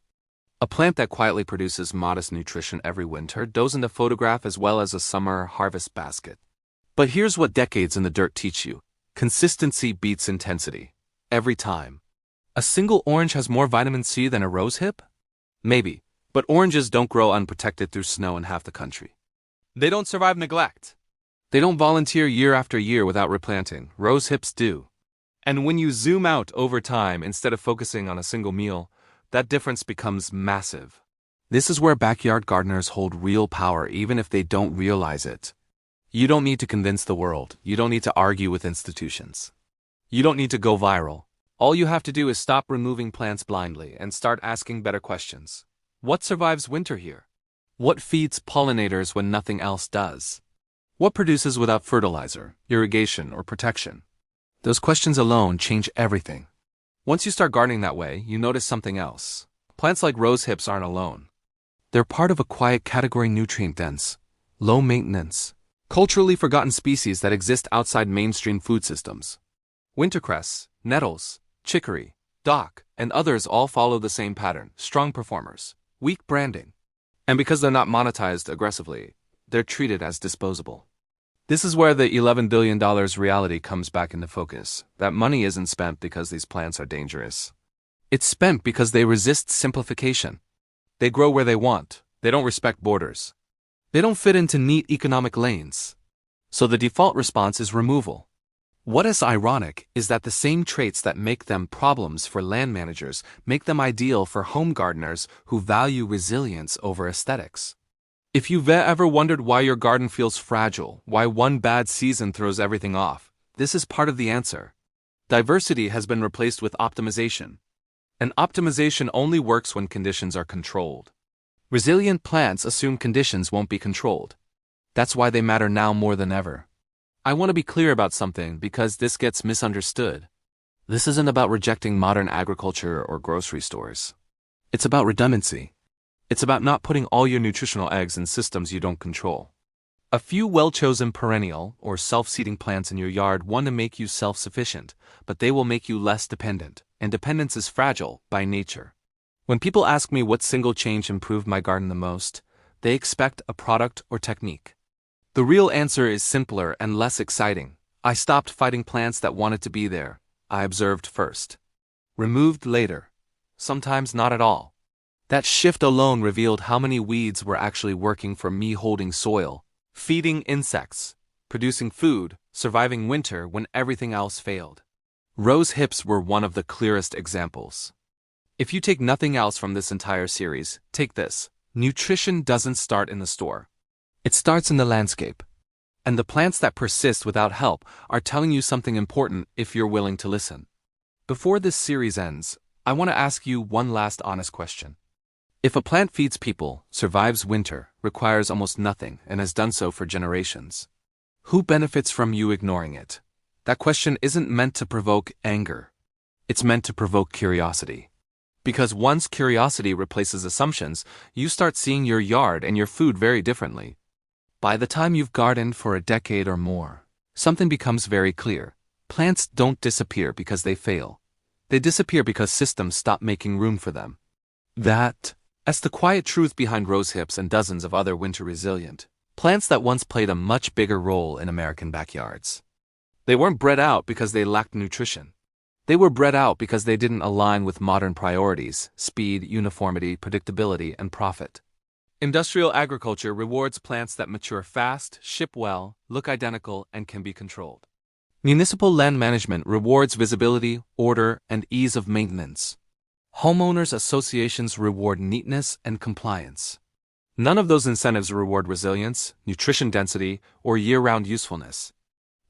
A plant that quietly produces modest nutrition every winter doesn't a photograph as well as a summer harvest basket. But here's what decades in the dirt teach you. Consistency beats intensity. Every time. A single orange has more vitamin C than a rose hip? Maybe, but oranges don't grow unprotected through snow in half the country. They don't survive neglect. They don't volunteer year after year without replanting. Rose hips do. And when you zoom out over time instead of focusing on a single meal, that difference becomes massive. This is where backyard gardeners hold real power even if they don't realize it. You don't need to convince the world. You don't need to argue with institutions. You don't need to go viral. All you have to do is stop removing plants blindly and start asking better questions. What survives winter here? What feeds pollinators when nothing else does? What produces without fertilizer, irrigation, or protection? Those questions alone change everything. Once you start gardening that way, you notice something else. Plants like rose hips aren't alone. They're part of a quiet category, nutrient-dense, low-maintenance, culturally forgotten species that exist outside mainstream food systems. Wintercress, nettles, chicory, dock, and others all follow the same pattern: strong performers, weak branding. And because they're not monetized aggressively, they're treated as disposable. This is where the $11 billion reality comes back into focus. That money isn't spent because these plants are dangerous. It's spent because they resist simplification. They grow where they want. They don't respect borders. They don't fit into neat economic lanes. So the default response is removal. What is ironic is that the same traits that make them problems for land managers make them ideal for home gardeners who value resilience over aesthetics. If you've ever wondered why your garden feels fragile, why one bad season throws everything off, this is part of the answer. Diversity has been replaced with optimization. And optimization only works when conditions are controlled. Resilient plants assume conditions won't be controlled. That's why they matter now more than ever. I want to be clear about something because this gets misunderstood. This isn't about rejecting modern agriculture or grocery stores. It's about redundancy. It's about not putting all your nutritional eggs in systems you don't control. A few well-chosen perennial or self-seeding plants in your yard want to make you self-sufficient, but they will make you less dependent, and dependence is fragile by nature. When people ask me what single change improved my garden the most, they expect a product or technique. The real answer is simpler and less exciting. I stopped fighting plants that wanted to be there. I observed first. Removed later. Sometimes not at all. That shift alone revealed how many weeds were actually working for me, holding soil, feeding insects, producing food, surviving winter when everything else failed. Rose hips were one of the clearest examples. If you take nothing else from this entire series, take this: nutrition doesn't start in the store. It starts in the landscape. And the plants that persist without help are telling you something important if you're willing to listen. Before this series ends, I want to ask you one last honest question. If a plant feeds people, survives winter, requires almost nothing, and has done so for generations, who benefits from you ignoring it? That question isn't meant to provoke anger. It's meant to provoke curiosity. Because once curiosity replaces assumptions, you start seeing your yard and your food very differently. By the time you've gardened for a decade or more, something becomes very clear. Plants don't disappear because they fail. They disappear because systems stop making room for them. That's the quiet truth behind rose hips and dozens of other winter-resilient plants that once played a much bigger role in American backyards. They weren't bred out because they lacked nutrition. They were bred out because they didn't align with modern priorities: speed, uniformity, predictability, and profit. Industrial agriculture rewards plants that mature fast, ship well, look identical, and can be controlled. Municipal land management rewards visibility, order, and ease of maintenance. Homeowners associations reward neatness and compliance. None of those incentives reward resilience, nutrition density, or year-round usefulness.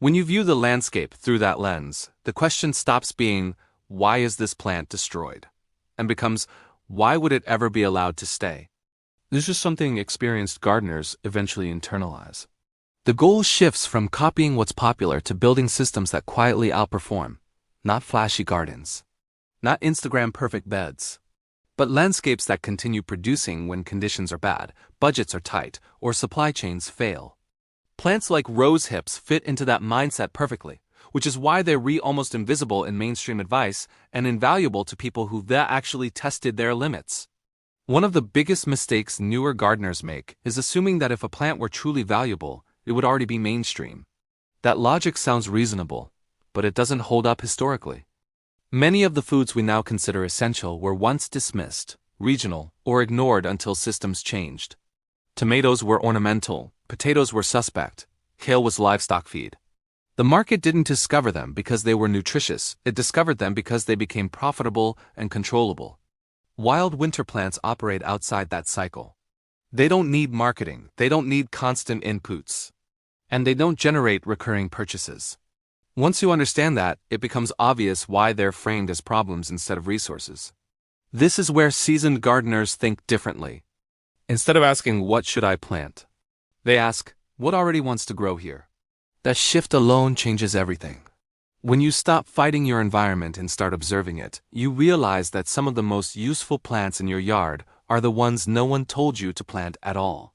When you view the landscape through that lens, the question stops being, why is this plant destroyed? And becomes, why would it ever be allowed to stay? This is something experienced gardeners eventually internalize. The goal shifts from copying what's popular to building systems that quietly outperform, not flashy gardens. Not Instagram-perfect beds, but landscapes that continue producing when conditions are bad, budgets are tight, or supply chains fail. Plants like rose hips fit into that mindset perfectly, which is why they're almost invisible in mainstream advice and invaluable to people who've actually tested their limits. One of the biggest mistakes newer gardeners make is assuming that if a plant were truly valuable, it would already be mainstream. That logic sounds reasonable, but it doesn't hold up historically. Many of the foods we now consider essential were once dismissed, regional, or ignored until systems changed. Tomatoes were ornamental, potatoes were suspect, kale was livestock feed. The market didn't discover them because they were nutritious, it discovered them because they became profitable and controllable. Wild winter plants operate outside that cycle. They don't need marketing, they don't need constant inputs. and they don't generate recurring purchases. Once you understand that, it becomes obvious why they're framed as problems instead of resources. This is where seasoned gardeners think differently. Instead of asking, "What should I plant?" they ask, "What already wants to grow here?" That shift alone changes everything. When you stop fighting your environment and start observing it, you realize that some of the most useful plants in your yard are the ones no one told you to plant at all.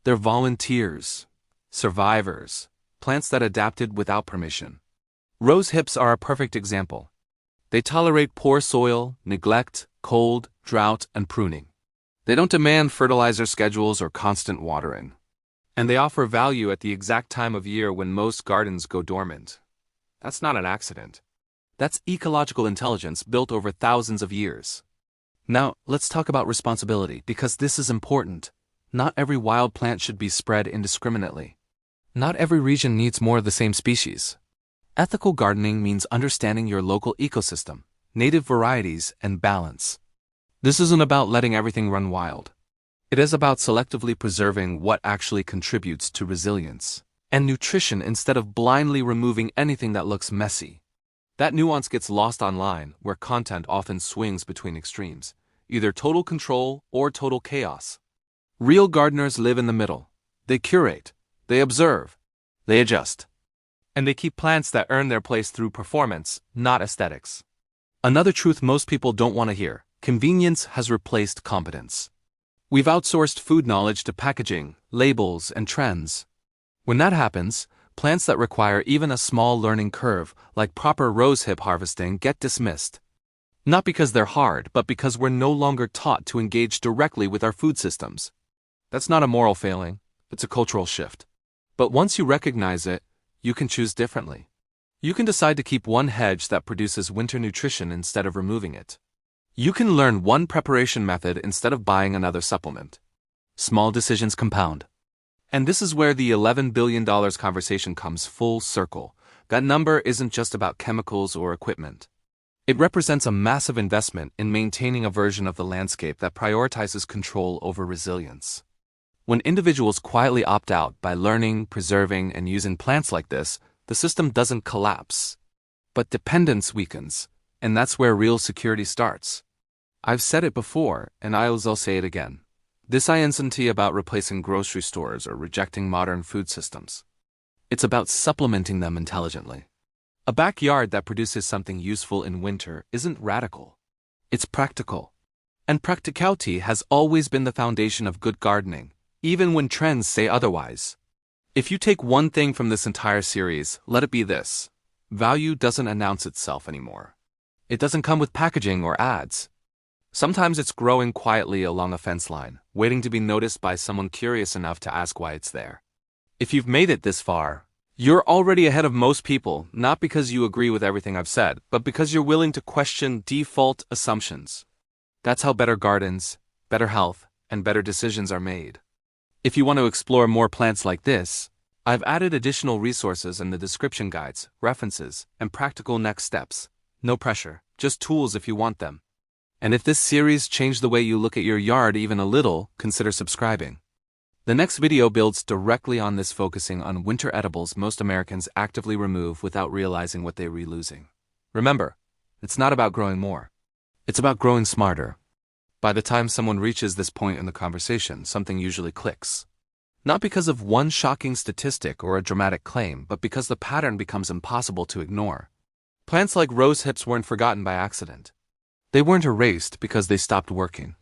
They're volunteers, survivors, plants that adapted without permission. Rose hips are a perfect example. They tolerate poor soil, neglect, cold, drought, and pruning. They don't demand fertilizer schedules or constant watering. And they offer value at the exact time of year when most gardens go dormant. That's not an accident. That's ecological intelligence built over thousands of years. Now, let's talk about responsibility, because this is important. Not every wild plant should be spread indiscriminately. Not every region needs more of the same species. Ethical gardening means understanding your local ecosystem, native varieties, and balance. This isn't about letting everything run wild. It is about selectively preserving what actually contributes to resilience and nutrition instead of blindly removing anything that looks messy. That nuance gets lost online, where content often swings between extremes, either total control or total chaos. Real gardeners live in the middle. They curate, they observe, they adjust. And they keep plants that earn their place through performance, not aesthetics. Another truth most people don't want to hear: convenience has replaced competence. We've outsourced food knowledge to packaging, labels, and trends. When that happens, plants that require even a small learning curve, like proper rosehip harvesting, get dismissed. Not because they're hard, but because we're no longer taught to engage directly with our food systems. That's not a moral failing, it's a cultural shift. But once you recognize it, you can choose differently. You can decide to keep one hedge that produces winter nutrition instead of removing it. You can learn one preparation method instead of buying another supplement. Small decisions compound. And this is where the $11 billion conversation comes full circle. That number isn't just about chemicals or equipment. It represents a massive investment in maintaining a version of the landscape that prioritizes control over resilience. When individuals quietly opt out by learning, preserving, and using plants like this, the system doesn't collapse. But dependence weakens, and that's where real security starts. I've said it before, and I'll say it again. This isn't about replacing grocery stores or rejecting modern food systems. It's about supplementing them intelligently. A backyard that produces something useful in winter isn't radical. It's practical. And practicality has always been the foundation of good gardening, even when trends say otherwise. If you take one thing from this entire series, let it be this: value doesn't announce itself anymore. It doesn't come with packaging or ads. Sometimes it's growing quietly along a fence line, waiting to be noticed by someone curious enough to ask why it's there. If you've made it this far, you're already ahead of most people, not because you agree with everything I've said, but because you're willing to question default assumptions. That's how better gardens, better health, and better decisions are made. If you want to explore more plants like this, I've added additional resources in the description: guides, references, and practical next steps. No pressure, just tools if you want them. And if this series changed the way you look at your yard even a little, consider subscribing. The next video builds directly on this, focusing on winter edibles most Americans actively remove without realizing what they're losing. Remember, it's not about growing more. It's about growing smarter. By the time someone reaches this point in the conversation, something usually clicks. Not because of one shocking statistic or a dramatic claim, but because the pattern becomes impossible to ignore. Plants like rose hips weren't forgotten by accident. They weren't erased because they stopped working.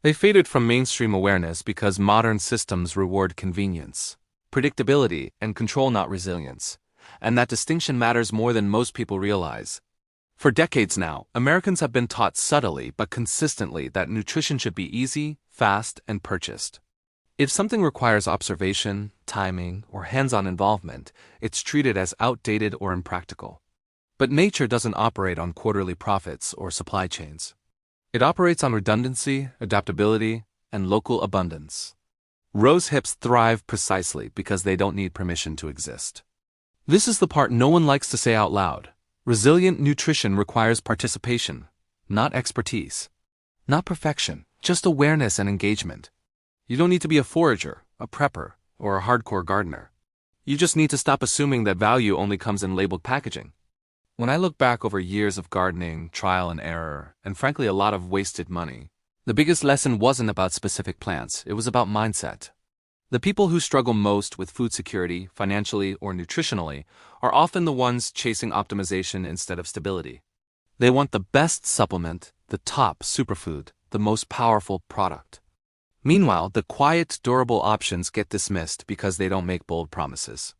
They faded from mainstream awareness because modern systems reward convenience, predictability, and control, not resilience. And that distinction matters more than most people realize. For decades now, Americans have been taught subtly but consistently that nutrition should be easy, fast, and purchased. If something requires observation, timing, or hands-on involvement, it's treated as outdated or impractical. But nature doesn't operate on quarterly profits or supply chains. It operates on redundancy, adaptability, and local abundance. Rose hips thrive precisely because they don't need permission to exist. This is the part no one likes to say out loud. Resilient nutrition requires participation, not expertise. Not perfection, just awareness and engagement. You don't need to be a forager, a prepper, or a hardcore gardener. You just need to stop assuming that value only comes in labeled packaging. When I look back over years of gardening, trial and error, and frankly a lot of wasted money, the biggest lesson wasn't about specific plants, it was about mindset. The people who struggle most with food security, financially or nutritionally, are often the ones chasing optimization instead of stability. They want the best supplement, the top superfood, the most powerful product. Meanwhile, the quiet, durable options get dismissed because they don't make bold promises.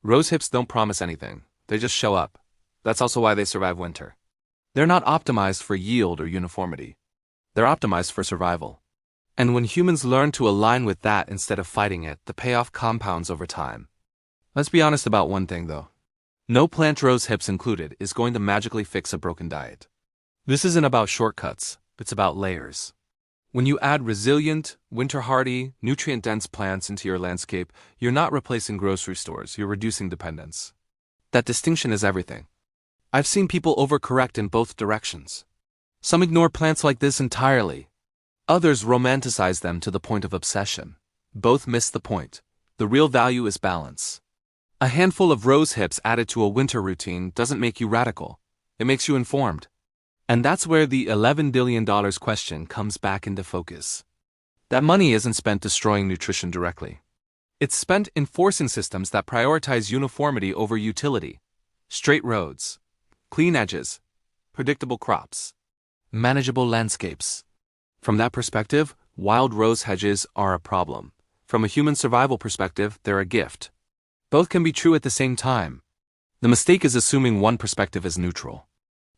Rose hips don't promise anything, they just show up. That's also why they survive winter. They're not optimized for yield or uniformity. They're optimized for survival. And when humans learn to align with that instead of fighting it, the payoff compounds over time. Let's be honest about one thing though. No plant, rose hips included, is going to magically fix a broken diet. This isn't about shortcuts, it's about layers. When you add resilient, winter-hardy, nutrient-dense plants into your landscape, you're not replacing grocery stores, you're reducing dependence. That distinction is everything. I've seen people overcorrect in both directions. Some ignore plants like this entirely. Others romanticize them to the point of obsession. Both miss the point. The real value is balance. A handful of rose hips added to a winter routine doesn't make you radical. It makes you informed. And that's where the $11 billion question comes back into focus. That money isn't spent destroying nutrition directly. It's spent enforcing systems that prioritize uniformity over utility. Straight roads, clean edges, predictable crops, manageable landscapes. From that perspective, wild rose hedges are a problem. From a human survival perspective, they're a gift. Both can be true at the same time. The mistake is assuming one perspective is neutral.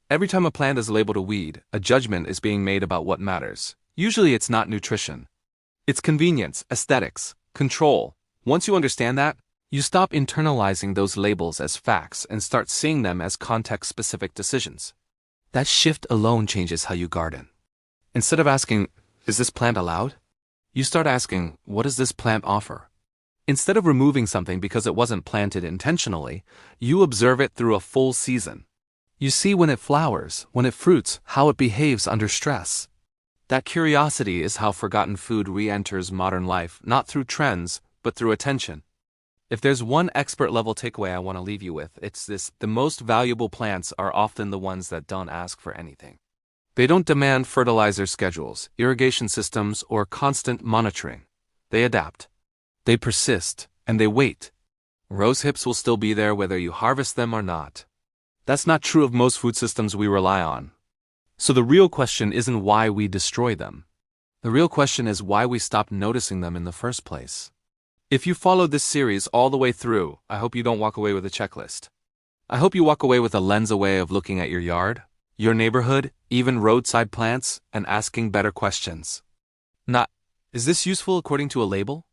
Every time a plant is labeled a weed, a judgment is being made about what matters. Usually it's not nutrition. It's convenience, aesthetics, control. Once you understand that, you stop internalizing those labels as facts and start seeing them as context-specific decisions. That shift alone changes how you garden. Instead of asking, is this plant allowed? You start asking, what does this plant offer? Instead of removing something because it wasn't planted intentionally, you observe it through a full season. You see when it flowers, when it fruits, how it behaves under stress. That curiosity is how forgotten food re-enters modern life, not through trends, but through attention. If there's one expert-level takeaway I want to leave you with, it's this: the most valuable plants are often the ones that don't ask for anything. They don't demand fertilizer schedules, irrigation systems, or constant monitoring. They adapt. They persist, and they wait. Rose hips will still be there whether you harvest them or not. That's not true of most food systems we rely on. So the real question isn't why we destroy them. The real question is why we stopped noticing them in the first place. If you followed this series all the way through, I hope you don't walk away with a checklist. I hope you walk away with a lens away of looking at your yard, your neighborhood, even roadside plants, and asking better questions. Not, is this useful according to a label?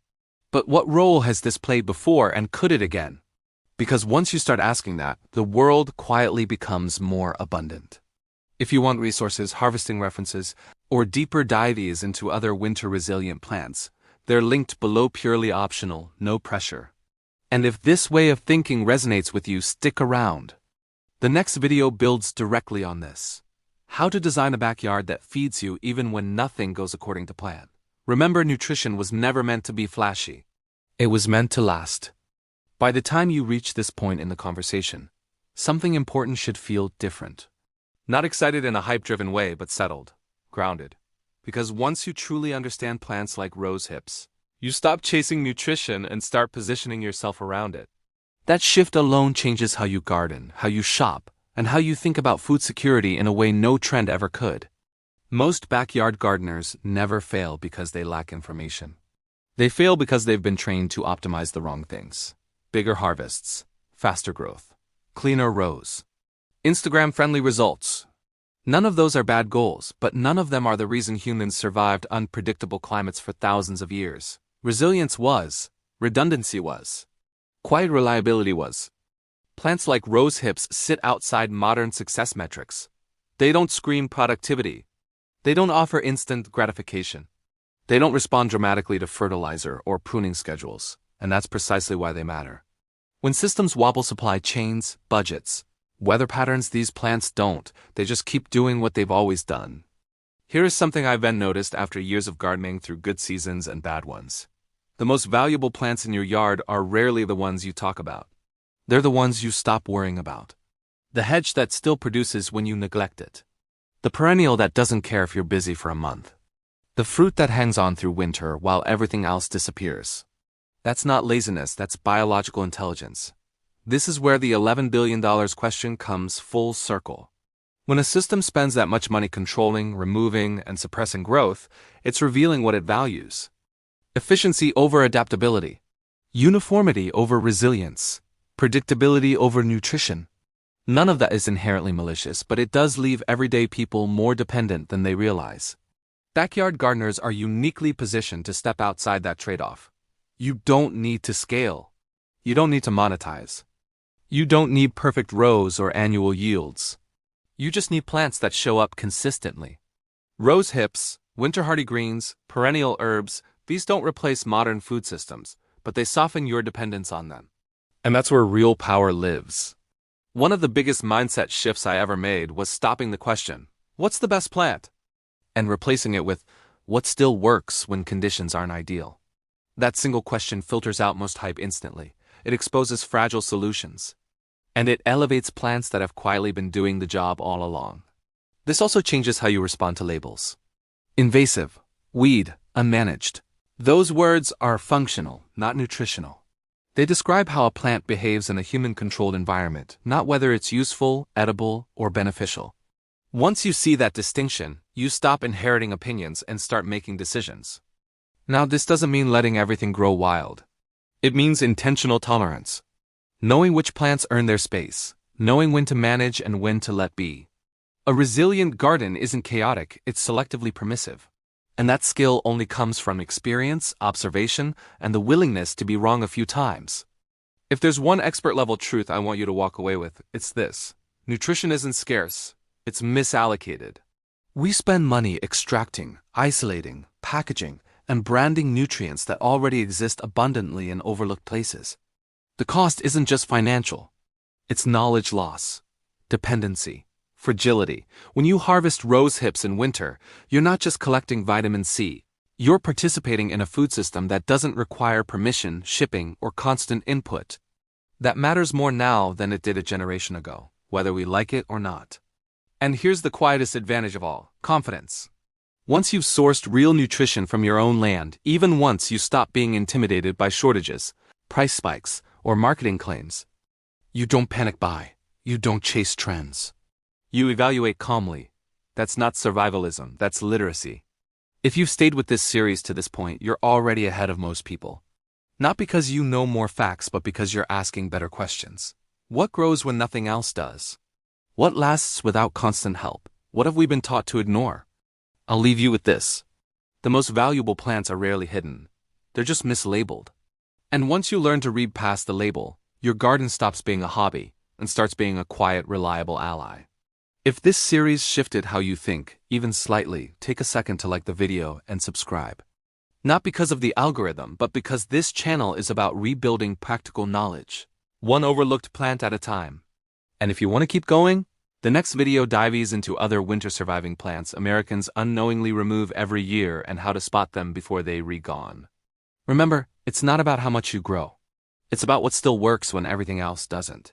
But what role has this played before, and could it again? Because once you start asking that, the world quietly becomes more abundant. If you want resources, harvesting references, or deeper dives into other winter-resilient plants, they're linked below, purely optional, no pressure. And if this way of thinking resonates with you, stick around. The next video builds directly on this. How to design a backyard that feeds you even when nothing goes according to plan. Remember, nutrition was never meant to be flashy. It was meant to last. By the time you reach this point in the conversation, something important should feel different. Not excited in a hype-driven way, but settled, grounded. Because once you truly understand plants like rose hips, you stop chasing nutrition and start positioning yourself around it. That shift alone changes how you garden, how you shop, and how you think about food security in a way no trend ever could. Most backyard gardeners never fail because they lack information. They fail because they've been trained to optimize the wrong things. Bigger harvests, faster growth, cleaner rows, Instagram-friendly results. None of those are bad goals, but none of them are the reason humans survived unpredictable climates for thousands of years. Resilience was. Redundancy was. Quiet reliability was. Plants like rose hips sit outside modern success metrics. They don't scream productivity. They don't offer instant gratification. They don't respond dramatically to fertilizer or pruning schedules, and that's precisely why they matter. When systems wobble supply chains, budgets, weather patterns, these plants don't. They just keep doing what they've always done. Here is something I've been noticed after years of gardening through good seasons and bad ones. The most valuable plants in your yard are rarely the ones you talk about. They're the ones you stop worrying about. The hedge that still produces when you neglect it. The perennial that doesn't care if you're busy for a month. The fruit that hangs on through winter while everything else disappears. That's not laziness, that's biological intelligence. This is where the $11 billion question comes full circle. When a system spends that much money controlling, removing, and suppressing growth, it's revealing what it values. Efficiency over adaptability. Uniformity over resilience. Predictability over nutrition. None of that is inherently malicious, but it does leave everyday people more dependent than they realize. Backyard gardeners are uniquely positioned to step outside that trade-off. You don't need to scale. You don't need to monetize. You don't need perfect rows or annual yields. You just need plants that show up consistently. Rose hips, winter hardy greens, perennial herbs, these don't replace modern food systems, but they soften your dependence on them. And that's where real power lives. One of the biggest mindset shifts I ever made was stopping the question, what's the best plant? And replacing it with, what still works when conditions aren't ideal? That single question filters out most hype instantly. It exposes fragile solutions. And it elevates plants that have quietly been doing the job all along. This also changes how you respond to labels. Invasive, weed, unmanaged. Those words are functional, not nutritional. They describe how a plant behaves in a human-controlled environment, not whether it's useful, edible, or beneficial. Once you see that distinction, you stop inheriting opinions and start making decisions. Now, this doesn't mean letting everything grow wild. It means intentional tolerance. Knowing which plants earn their space, knowing when to manage and when to let be. A resilient garden isn't chaotic, it's selectively permissive. And that skill only comes from experience, observation, and the willingness to be wrong a few times. If there's one expert-level truth I want you to walk away with, it's this. Nutrition isn't scarce, it's misallocated. We spend money extracting, isolating, packaging, and branding nutrients that already exist abundantly in overlooked places. The cost isn't just financial. It's knowledge loss, dependency, fragility. When you harvest rose hips in winter, you're not just collecting vitamin C. You're participating in a food system that doesn't require permission, shipping, or constant input. That matters more now than it did a generation ago, whether we like it or not. And here's the quietest advantage of all, confidence. Once you've sourced real nutrition from your own land, even once you stop being intimidated by shortages, price spikes, or marketing claims, you don't panic buy, you don't chase trends. You evaluate calmly. That's not survivalism, that's literacy. If you've stayed with this series to this point, you're already ahead of most people. Not because you know more facts, but because you're asking better questions. What grows when nothing else does? What lasts without constant help? What have we been taught to ignore? I'll leave you with this. The most valuable plants are rarely hidden. They're just mislabeled. And once you learn to read past the label, your garden stops being a hobby and starts being a quiet, reliable ally. If this series shifted how you think, even slightly, take a second to like the video and subscribe. Not because of the algorithm, but because this channel is about rebuilding practical knowledge, one overlooked plant at a time. And if you want to keep going, the next video dives into other winter-surviving plants Americans unknowingly remove every year and how to spot them before they re-gone. Remember, it's not about how much you grow. It's about what still works when everything else doesn't.